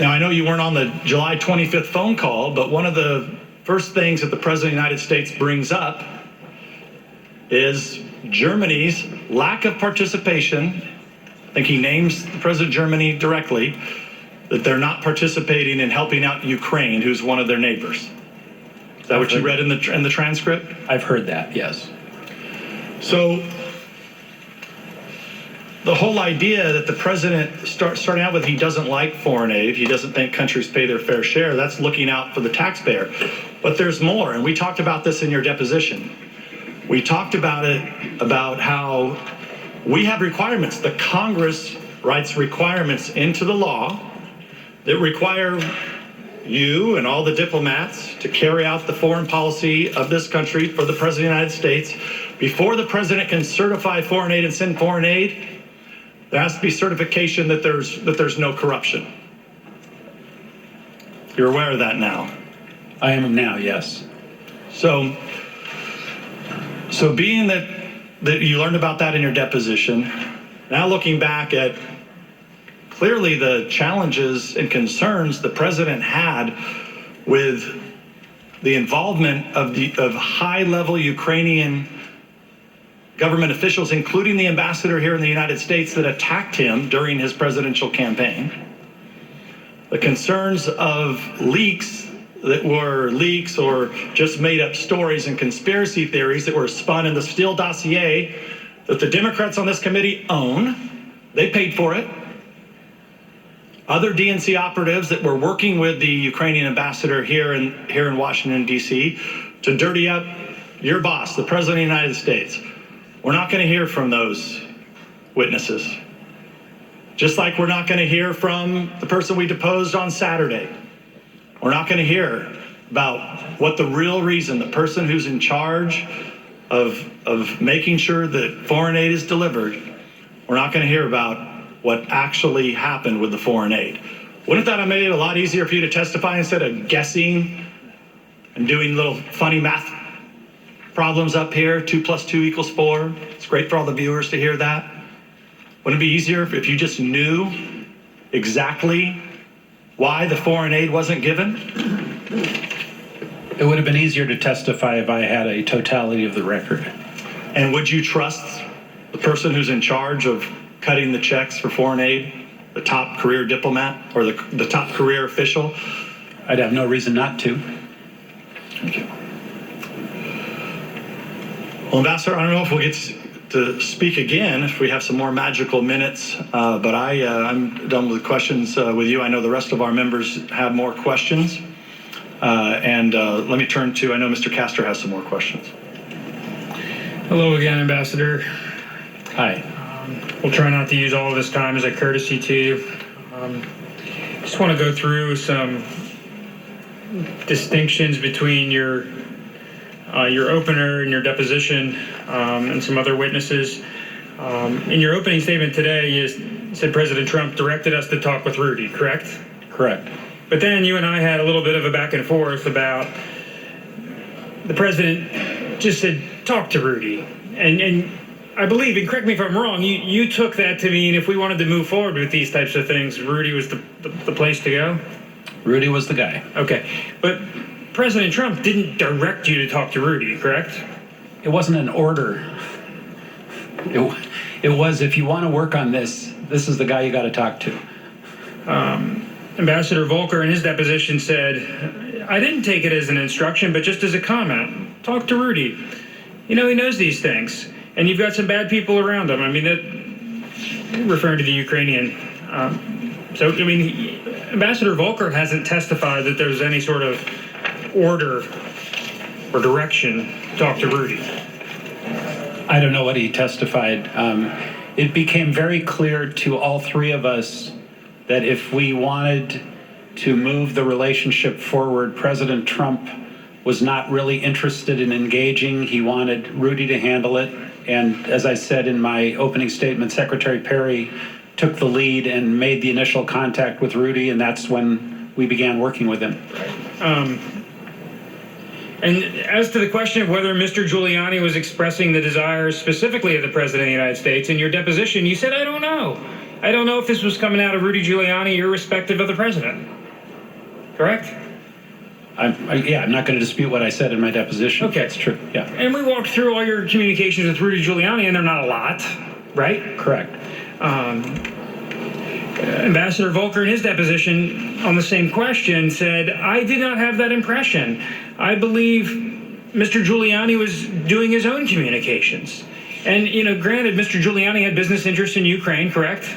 now I know you weren't on the July 25th phone call, but one of the first things that the President of the United States brings up is Germany's lack of participation. I think he names the President of Germany directly, that they're not participating in helping out Ukraine, who's one of their neighbors. Is that what you read in the transcript? I've heard that, yes. So the whole idea that the president starting out with, he doesn't like foreign aid, he doesn't think countries pay their fair share, that's looking out for the taxpayer. But there's more, and we talked about this in your deposition. We talked about it, about how we have requirements. The Congress writes requirements into the law that require you and all the diplomats to carry out the foreign policy of this country for the President of the United States. Before the president can certify foreign aid and send foreign aid, there has to be certification that there's no corruption. You're aware of that now? I am now, yes. So being that you learned about that in your deposition, now looking back at clearly the challenges and concerns the president had with the involvement of high-level Ukrainian government officials, including the ambassador here in the United States that attacked him during his presidential campaign, the concerns of leaks that were leaks or just made up stories and conspiracy theories that were spun in the Steele dossier that the Democrats on this committee own. They paid for it. Other DNC operatives that were working with the Ukrainian ambassador here in Washington, D.C. to dirty up your boss, the President of the United States. We're not going to hear from those witnesses. Just like we're not going to hear from the person we deposed on Saturday. We're not going to hear about what the real reason, the person who's in charge of making sure that foreign aid is delivered, We're not going to hear about what actually happened with the foreign aid. Wouldn't that have made it a lot easier for you to testify instead of guessing and doing little funny math problems up here? 2 + 2 = 4. It's great for all the viewers to hear that. Wouldn't it be easier if you just knew exactly why the foreign aid wasn't given? It would have been easier to testify if I had a totality of the record. And would you trust the person who's in charge of cutting the checks for foreign aid, the top career diplomat or the top career official? I'd have no reason not to. Thank you. Well, Ambassador, I don't know if we'll get to speak again if we have some more magical minutes, but I'm done with questions with you. I know the rest of our members have more questions. And let me turn to, I know Mr. Castor has some more questions. Hello again, Ambassador. Hi. We'll try not to use all of this time as a courtesy to you. Just want to go through some distinctions between your opener and your deposition and some other witnesses. In your opening statement today, you said President Trump directed us to talk with Rudy, correct? Correct. But then you and I had a little bit of a back and forth about the president just said, talk to Rudy. And I believe, and correct me if I'm wrong, you took that to mean if we wanted to move forward with these types of things, Rudy was the place to go? Rudy was the guy. Okay. But President Trump didn't direct you to talk to Rudy, correct? It wasn't an order. It was, if you want to work on this, this is the guy you got to talk to. Ambassador Volker in his deposition said, I didn't take it as an instruction, but just as a comment. Talk to Rudy. You know, he knows these things. And you've got some bad people around him. I mean, that, referring to the Ukrainian. Ambassador Volker hasn't testified that there's any sort of order or direction to talk to Rudy. I don't know what he testified. It became very clear to all three of us that if we wanted to move the relationship forward, President Trump was not really interested in engaging. He wanted Rudy to handle it. And as I said in my opening statement, Secretary Perry took the lead and made the initial contact with Rudy, and that's when we began working with him. And as to the question of whether Mr. Giuliani was expressing the desires specifically of the President of the United States, in your deposition, you said, I don't know. I don't know if this was coming out of Rudy Giuliani irrespective of the President. Correct? I'm not going to dispute what I said in my deposition. Okay. It's true, yeah. And we walked through all your communications with Rudy Giuliani, and they're not a lot, right? Correct. Ambassador Volker in his deposition on the same question said, I did not have that impression. I believe Mr. Giuliani was doing his own communications. And, granted, Mr. Giuliani had business interests in Ukraine, correct?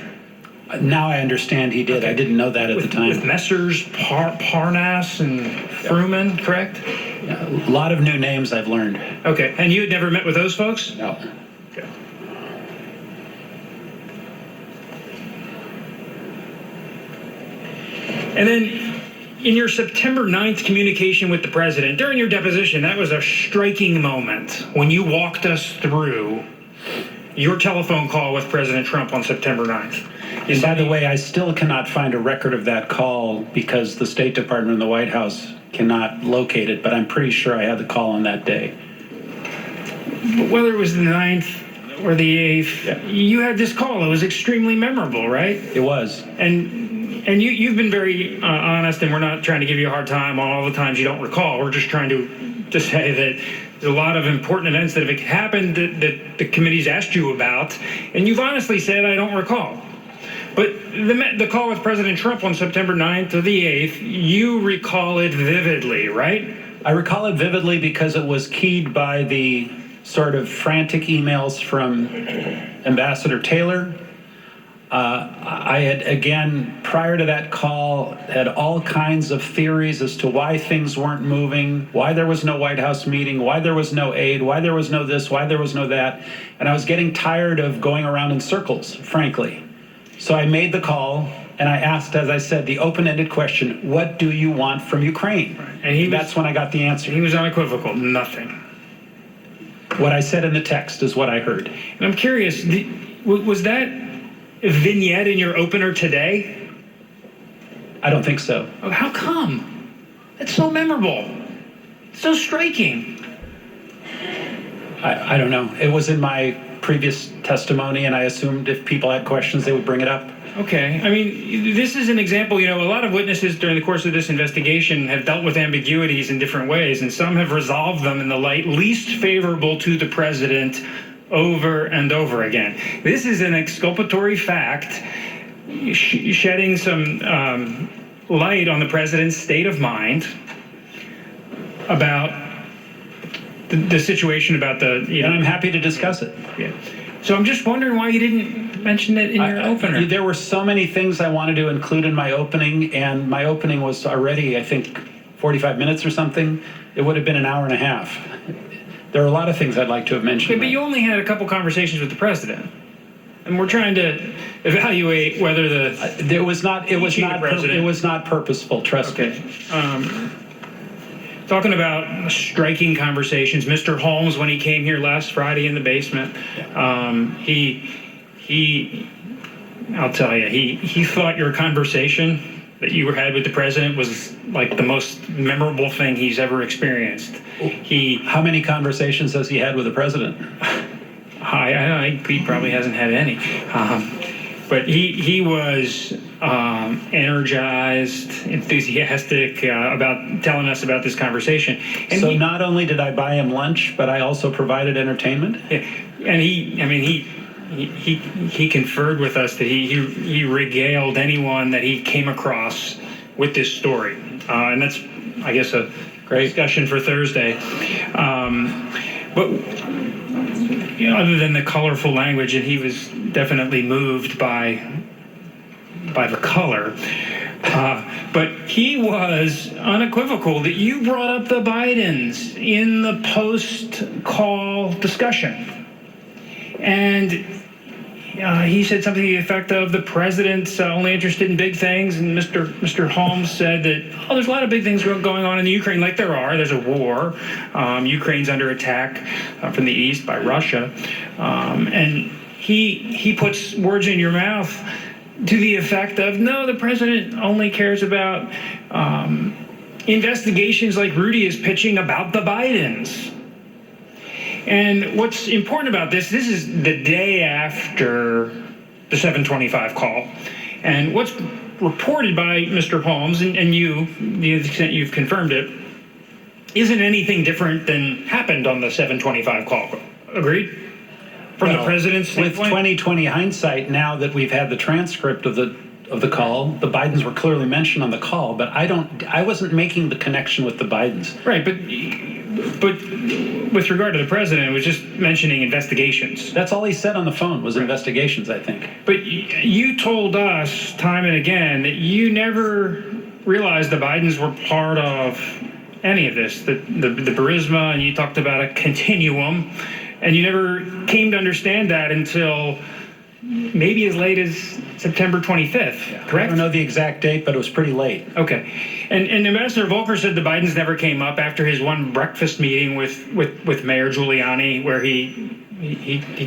Now I understand he did. Okay. I didn't know that at the time. With Messrs. Parnas and Fruman, correct? Yeah, a lot of new names I've learned. Okay, and you had never met with those folks? No. Okay. And then in your September 9th communication with the president, during your deposition, that was a striking moment when you walked us through your telephone call with President Trump on September 9th. And by the way, I still cannot find a record of that call because the State Department and the White House cannot locate it, but I'm pretty sure I had the call on that day. But whether it was the 9th or the 8th, you had this call. It was extremely memorable, right? It was. And you've been very honest, and we're not trying to give you a hard time on all the times you don't recall. We're just trying to say that there's a lot of important events that have happened that the committee's asked you about, and you've honestly said, I don't recall. But the call with President Trump on September 9th or the 8th, you recall it vividly, right? I recall it vividly because it was keyed by the sort of frantic emails from Ambassador Taylor. I had, again, prior to that call, had all kinds of theories as to why things weren't moving, why there was no White House meeting, why there was no aid, why there was no this, why there was no that. And I was getting tired of going around in circles, frankly. So I made the call, and I asked, as I said, the open-ended question, what do you want from Ukraine? Right. And that's when I got the answer. He was unequivocal, nothing. What I said in the text is what I heard. And I'm curious, Was that a vignette in your opener today? I don't think so. Oh, how come? That's so memorable. So striking. I don't know. It was in my previous testimony, and I assumed if people had questions, they would bring it up. Okay. I mean, this is an example. A lot of witnesses during the course of this investigation have dealt with ambiguities in different ways, and some have resolved them in the light least favorable to the president over and over again. This is an exculpatory fact shedding some light on the president's state of mind about the situation about the. And I'm happy to discuss it. Yeah. So I'm just wondering why you didn't mention it in your opener. There were so many things I wanted to include in my opening, and my opening was already, I think, 45 minutes or something. It would have been an hour and a half. There are a lot of things I'd like to have mentioned. Okay, but you only had a couple conversations with the president, and we're trying to evaluate whether it was not purposeful. Trust me. Talking about striking conversations, Mr. Holmes, when he came here last Friday in the basement, I'll tell you, he thought your conversation that you had with the president was like the most memorable thing he's ever experienced. How many conversations has he had with the president? He probably hasn't had any. But he was energized, enthusiastic about telling us about this conversation. And so not only did I buy him lunch, but I also provided entertainment. Yeah, and he conferred with us that he regaled anyone that he came across with this story, and that's, I guess, a great discussion for Thursday. But other than the colorful language, and he was definitely moved by the color, but he was unequivocal that you brought up the Bidens in the post-call discussion. And he said something to the effect of the president's only interested in big things, and Mr. Holmes said that, there's a lot of big things going on in the Ukraine, like there are. There's a war. Ukraine's under attack from the east by Russia. And he puts words in your mouth to the effect of, no, the president only cares about investigations like Rudy is pitching about the Bidens. And what's important about this is the day after the 725 call. And what's reported by Mr. Holmes, and you, to the extent you've confirmed it, isn't anything different than happened on the 725 call. Agreed? From the president's standpoint? With 2020 hindsight, now that we've had the transcript of the call, the Bidens were clearly mentioned on the call, but I wasn't making the connection with the Bidens. Right, but with regard to the president, it was just mentioning investigations. That's all he said on the phone was investigations, I think. But you told us time and again that you never realized the Bidens were part of any of this, the Burisma, and you talked about a continuum, and you never came to understand that until maybe as late as September 25th, correct? I don't know the exact date, but it was pretty late. Okay. And Ambassador Volker said the Bidens never came up after his one breakfast meeting with Mayor Giuliani, where he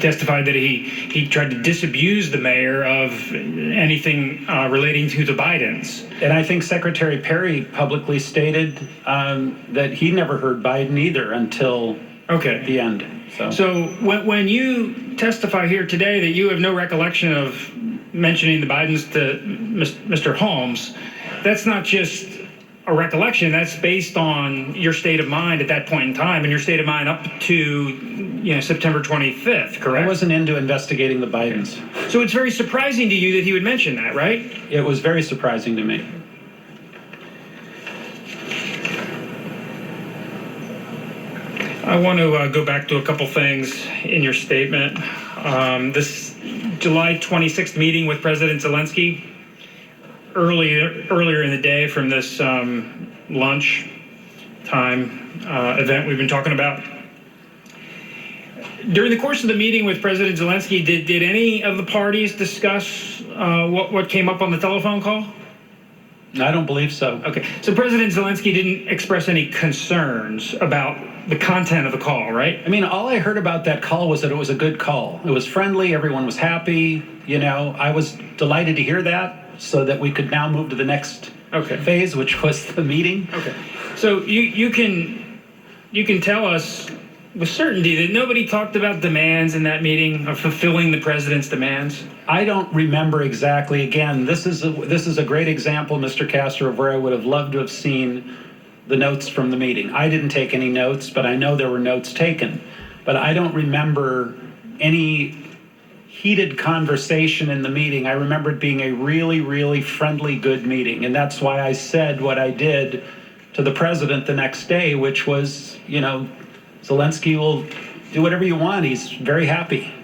testified that he tried to disabuse the mayor of anything relating to the Bidens. And I think Secretary Perry publicly stated that he never heard Biden either until the end. So when you testify here today that you have no recollection of mentioning the Bidens to Mr. Holmes, that's not just a recollection. That's based on your state of mind at that point in time, and your state of mind up to September 25th, correct? I wasn't into investigating the Bidens. So it's very surprising to you that he would mention that, right? It was very surprising to me. I want to go back to a couple things in your statement. This July 26th meeting with President Zelensky, earlier in the day from this lunch time event we've been talking about. During the course of the meeting with President Zelensky, did any of the parties discuss what came up on the telephone call? I don't believe so. Okay, so President Zelensky didn't express any concerns about the content of the call, right? I mean, all I heard about that call was that it was a good call. It was friendly, everyone was happy, I was delighted to hear that so that we could now move to the next phase, which was the meeting. Okay, so you can tell us with certainty that nobody talked about demands in that meeting or fulfilling the president's demands? I don't remember exactly. Again, this is a great example, Mr. Castor, of where I would have loved to have seen the notes from the meeting. I didn't take any notes, but I know there were notes taken. But I don't remember any heated conversation in the meeting. I remember it being a really, really friendly, good meeting. And that's why I said what I did to the president the next day, which was, Zelensky will do whatever you want. He's very happy.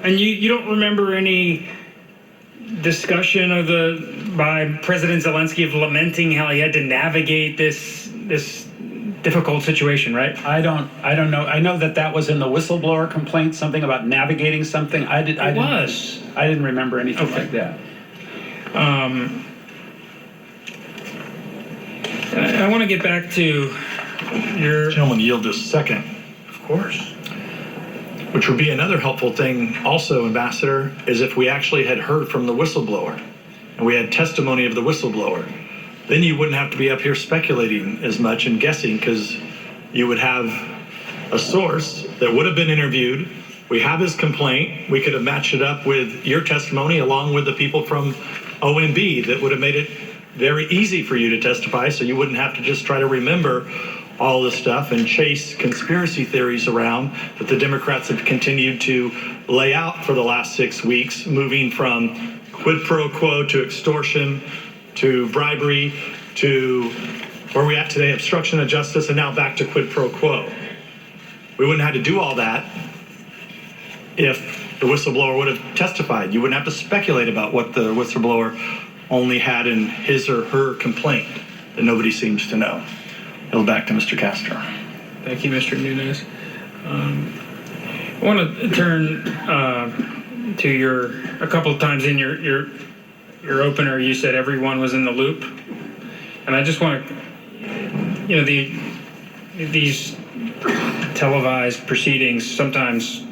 And you don't remember any discussion by President Zelensky of lamenting how he had to navigate this difficult situation, right? I don't know. I know that was in the whistleblower complaint, something about navigating something. I didn't remember anything like that. I want to get back to your... Gentlemen, yield just a second. Of course. Which would be another helpful thing also, Ambassador, is if we actually had heard from the whistleblower and we had testimony of the whistleblower. Then you wouldn't have to be up here speculating as much and guessing, because you would have a source that would have been interviewed. We have his complaint. We could have matched it up with your testimony along with the people from OMB. That would have made it very easy for you to testify, so you wouldn't have to just try to remember all this stuff and chase conspiracy theories around that the Democrats have continued to lay out for the last 6 weeks, moving from quid pro quo to extortion to bribery to where we at today, obstruction of justice, and now back to quid pro quo. We wouldn't have to do all that if the whistleblower would have testified. You wouldn't have to speculate about what the whistleblower only had in his or her complaint that nobody seems to know. Yield back to Mr. Castro. Thank you, Mr. Nunes. I want to turn to a couple of times in your opener, you said everyone was in the loop. And I just want to, these televised proceedings, sometimes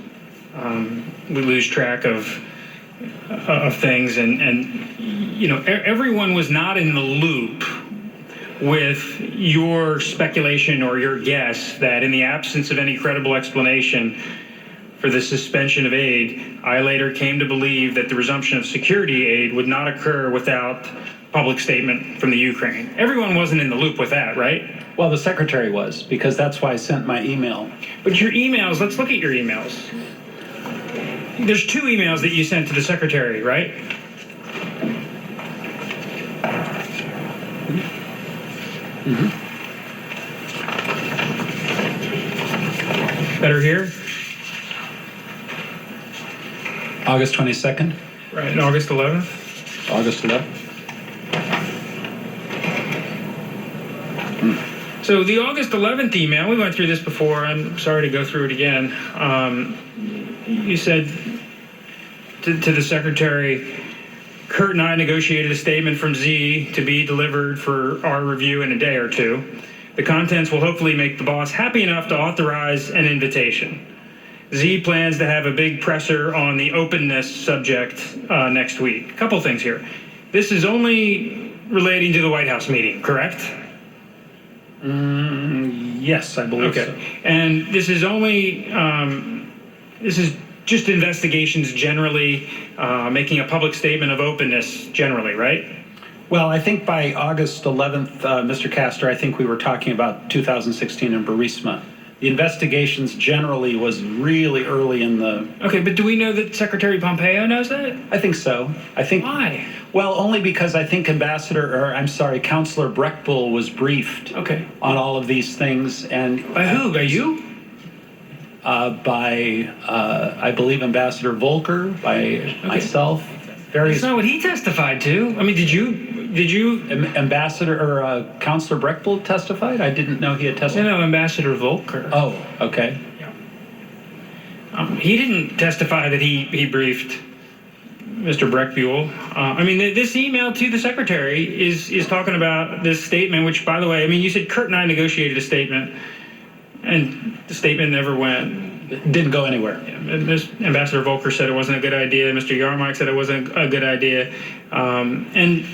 we lose track of things, and everyone was not in the loop with your speculation or your guess that in the absence of any credible explanation for the suspension of aid, I later came to believe that the resumption of security aid would not occur without public statement from the Ukraine. Everyone wasn't in the loop with that, right? Well, the secretary was, because that's why I sent my email. But your emails, let's look at your emails. There's 2 emails that you sent to the secretary, right? Mm-hmm. Better here? August 22nd? Right, and August 11th? August 11th. So the August 11th email, we went through this before, I'm sorry to go through it again. You said to the secretary, Kurt and I negotiated a statement from Z to be delivered for our review in a day or 2. The contents will hopefully make the boss happy enough to authorize an invitation. Z plans to have a big presser on the openness subject next week. A couple things here. This is only relating to the White House meeting, correct? Yes, I believe so. And this is only, this is just investigations generally, making a public statement of openness generally, right? Well, I think by August 11th, Mr. Castor, I think we were talking about 2016 in Burisma. The investigations generally was really early in the... Okay, but do we know that Secretary Pompeo knows that? I think so. Why? Well, only because I think Counselor Breckbull was briefed on all of these things. And by who? By you? By, I believe, Ambassador Volker, by myself. That's not what he testified to. I mean, did you Ambassador or Counselor Breckbull testified? I didn't know he had testified. No, Ambassador Volker. Oh, okay. Yeah. He didn't testify that he briefed Mr. Breckbuell. I mean, this email to the secretary is talking about this statement, which, by the way, I mean, you said Kurt and I negotiated a statement, and the statement never went. It didn't go anywhere. And Ambassador Volker said it wasn't a good idea. Mr. Yarmark said it wasn't a good idea. And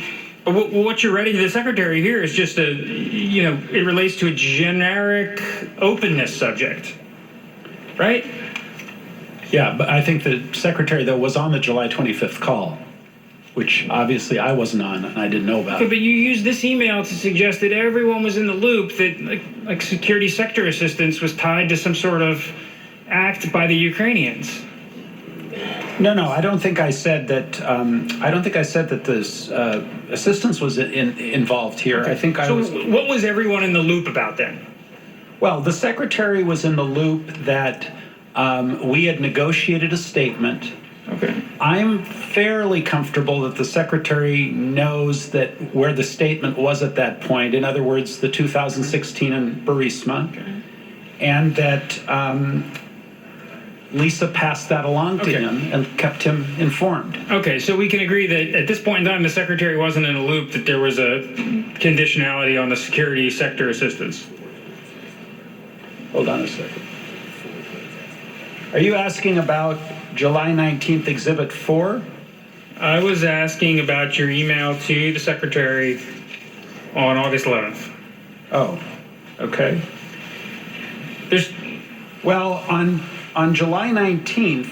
what you're writing to the secretary here is just it relates to a generic openness subject, right? Yeah, but I think the secretary, though, was on the July 25th call, which obviously I wasn't on and I didn't know about. Okay, but you used this email to suggest that everyone was in the loop, that like security sector assistance was tied to some sort of act by the Ukrainians. No, I don't think I said that. I don't think I said that this assistance was involved here. Okay. I think I so was. What was everyone in the loop about then? Well, the secretary was in the loop that we had negotiated a statement. Okay. I'm fairly comfortable that the secretary knows that where the statement was at that point. In other words, the 2016 in Burisma, okay. And that Lisa passed that along to him and kept him informed. Okay, so we can agree that at this point in time, the secretary wasn't in a loop, that there was a conditionality on the security sector assistance. Hold on a second. Are you asking about July 19th, Exhibit 4? I was asking about your email to the secretary on August 11th. Oh, okay. Well, on July 19th,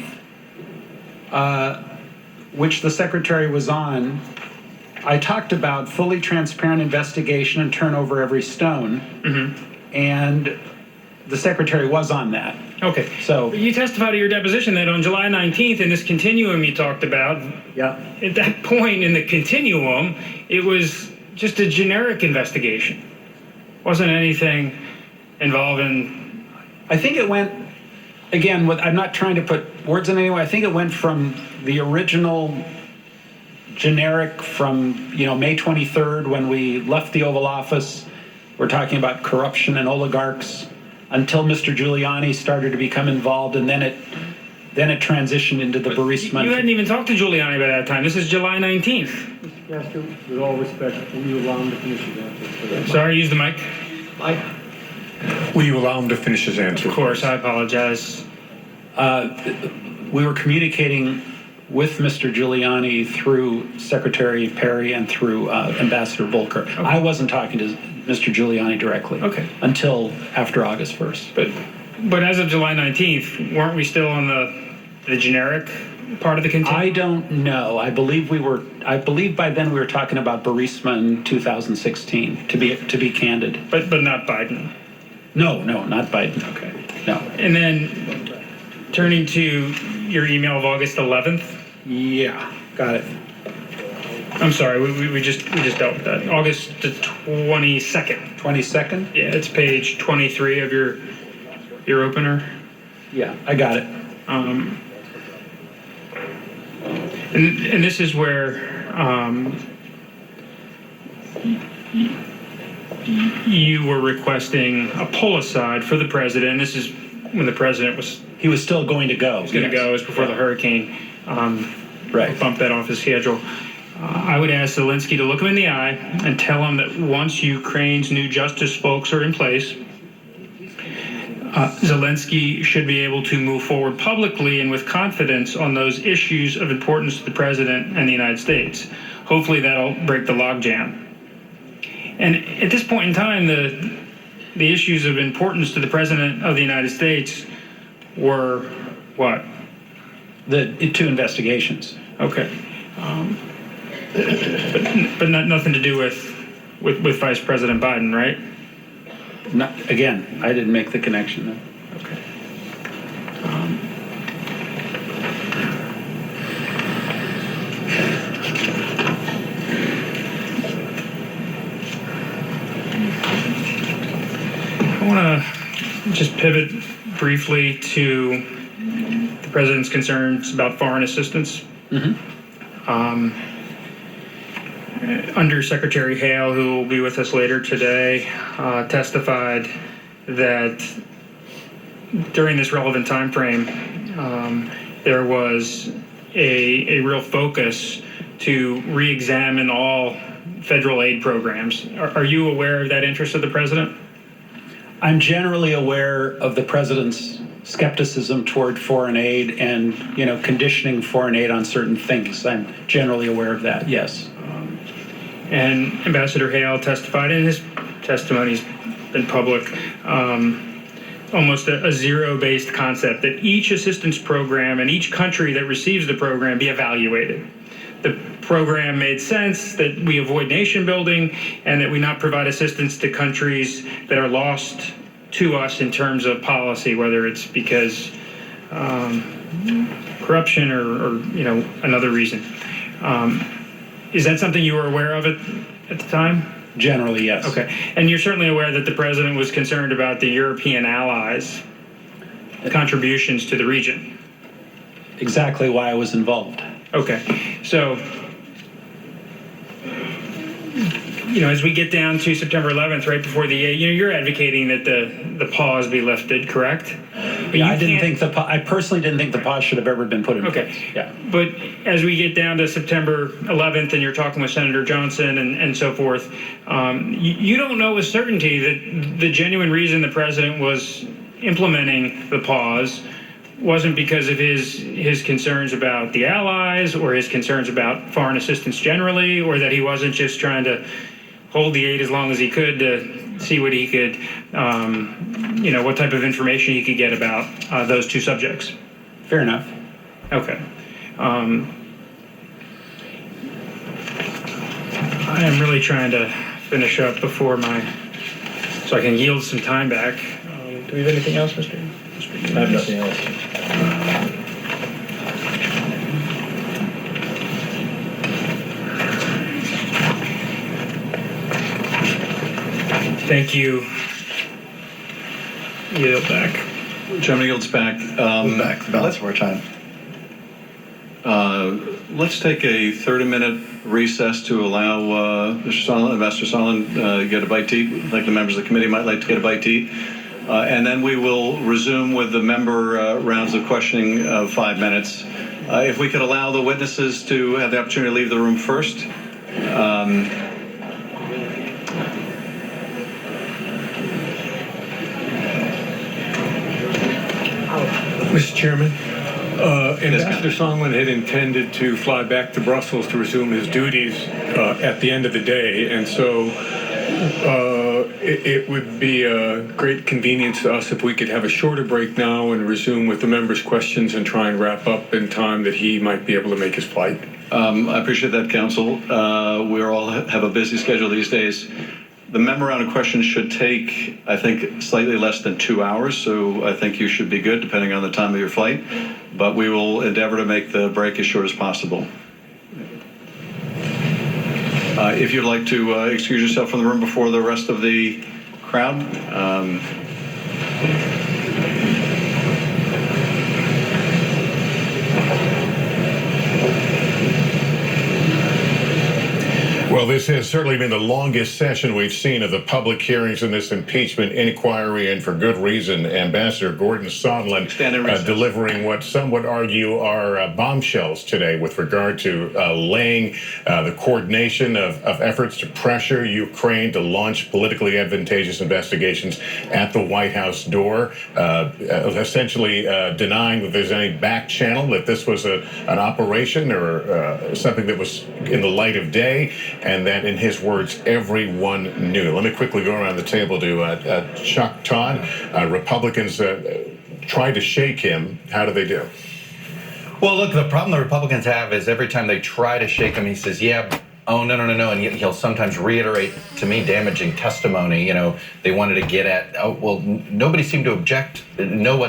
which the secretary was on, I talked about fully transparent investigation and turn over every stone. Mm-hmm. And the secretary was on that. Okay. So you testified at your deposition that on July 19th in this continuum you talked about, yeah. At that point in the continuum, it was just a generic investigation. Wasn't anything involving... I think it went, again, I'm not trying to put words in any way. I think it went from the original generic from, May 23rd when we left the Oval Office. We're talking about corruption and oligarchs, until Mr. Giuliani started to become involved, and then it transitioned into the Burisma. You hadn't even talked to Giuliani by that time. This is July 19th. Mr. Castro, with all respect, will you allow him to finish his answer? Sorry, use the mic. Will you allow him to finish his answer? Of course, I apologize. We were communicating with Mr. Giuliani through Secretary Perry and through Ambassador Volker. Okay. I wasn't talking to Mr. Giuliani directly. Okay. Until after August 1st. But as of July 19th, weren't we still on the generic part of the continuum? I don't know. I believe by then we were talking about Burisma in 2016, to be candid. But not Biden. No, not Biden. Okay. No. And then turning to your email of August 11th. Yeah, got it. I'm sorry, we just dealt with that. August the 22nd. 22nd? Yeah, it's page 23 of your opener. Yeah, I got it. And this is where you were requesting a pull aside for the president. This is when the president was... He was still going to go. He was going to go. It was before the hurricane. Right. Bump that off his schedule. I would ask Zelensky to look him in the eye and tell him that once Ukraine's new justice spokes are in place, Zelensky should be able to move forward publicly and with confidence on those issues of importance to the president and the United States. Hopefully that'll break the logjam. And at this point in time, the issues of importance to the president of the United States were what? The 2 investigations. Okay. But nothing to do with Vice President Biden, right? Again, I didn't make the connection. Okay. I want to just pivot briefly to the president's concerns about foreign assistance. Mm-hmm. Under Secretary Hale, who will be with us later today, testified that during this relevant time frame, there was a real focus to re-examine all federal aid programs. Are you aware of that interest of the president? I'm generally aware of the president's skepticism toward foreign aid and, conditioning foreign aid on certain things. I'm generally aware of that, yes. And Ambassador Hale testified, and his testimony's been public, almost a zero-based concept that each assistance program and each country that receives the program be evaluated. The program made sense, that we avoid nation building, and that we not provide assistance to countries that are lost to us in terms of policy, whether it's because corruption or another reason. Is that something you were aware of at the time? Generally, yes. Okay. And you're certainly aware that the president was concerned about the European allies' contributions to the region. Exactly why I was involved. Okay. So, as we get down to September 11th, right before the 8th, you're advocating that the pause be lifted, correct? Yeah, I personally didn't think the pause should have ever been put in place. Okay. Yeah. But as we get down to September 11th and you're talking with Senator Johnson and so forth, you don't know with certainty that the genuine reason the president was implementing the pause wasn't because of his concerns about the allies or his concerns about foreign assistance generally, or that he wasn't just trying to hold the aid as long as he could to see what he could, what type of information he could get about those two subjects. Fair enough. Okay. I am really trying to finish up before so I can yield some time back. Do we have anything else, Mr. I have nothing else. Thank you. Yield back. Chairman yields back. Back the balance of our time. Let's take a 30-minute recess to allow Ambassador Sondland get a bite to eat. Like the members of the committee might like to get a bite to eat. And then we will resume with the member rounds of questioning of 5 minutes. If we could allow the witnesses to have the opportunity to leave the room first. Mr. Chairman, Ambassador Sondland had intended to fly back to Brussels to resume his duties at the end of the day, and so it would be a great convenience to us if we could have a shorter break now and resume with the members' questions and try and wrap up in time that he might be able to make his flight. I appreciate that, Counsel. We all have a busy schedule these days. The member round of questions should take, I think, slightly less than 2 hours, so I think you should be good depending on the time of your flight. But we will endeavor to make the break as short as possible. If you'd like to excuse yourself from the room before the rest of the crowd. Well, this has certainly been the longest session we've seen of the public hearings in this impeachment inquiry, and for good reason. Ambassador Gordon Sondland delivering what some would argue are bombshells today with regard to laying the coordination of efforts to pressure Ukraine to launch politically advantageous investigations at the White House door, essentially denying that there's any back channel, that this was an operation or something that was in the light of day, and that, in his words, everyone knew. Let me quickly go around the table to Chuck Todd. Republicans tried to shake him. How do they do? Well, look, the problem the Republicans have is every time they try to shake him, he says, yeah, oh, no, and he'll sometimes reiterate, to me, damaging testimony. They wanted to get at, oh, well, nobody seemed to object, know what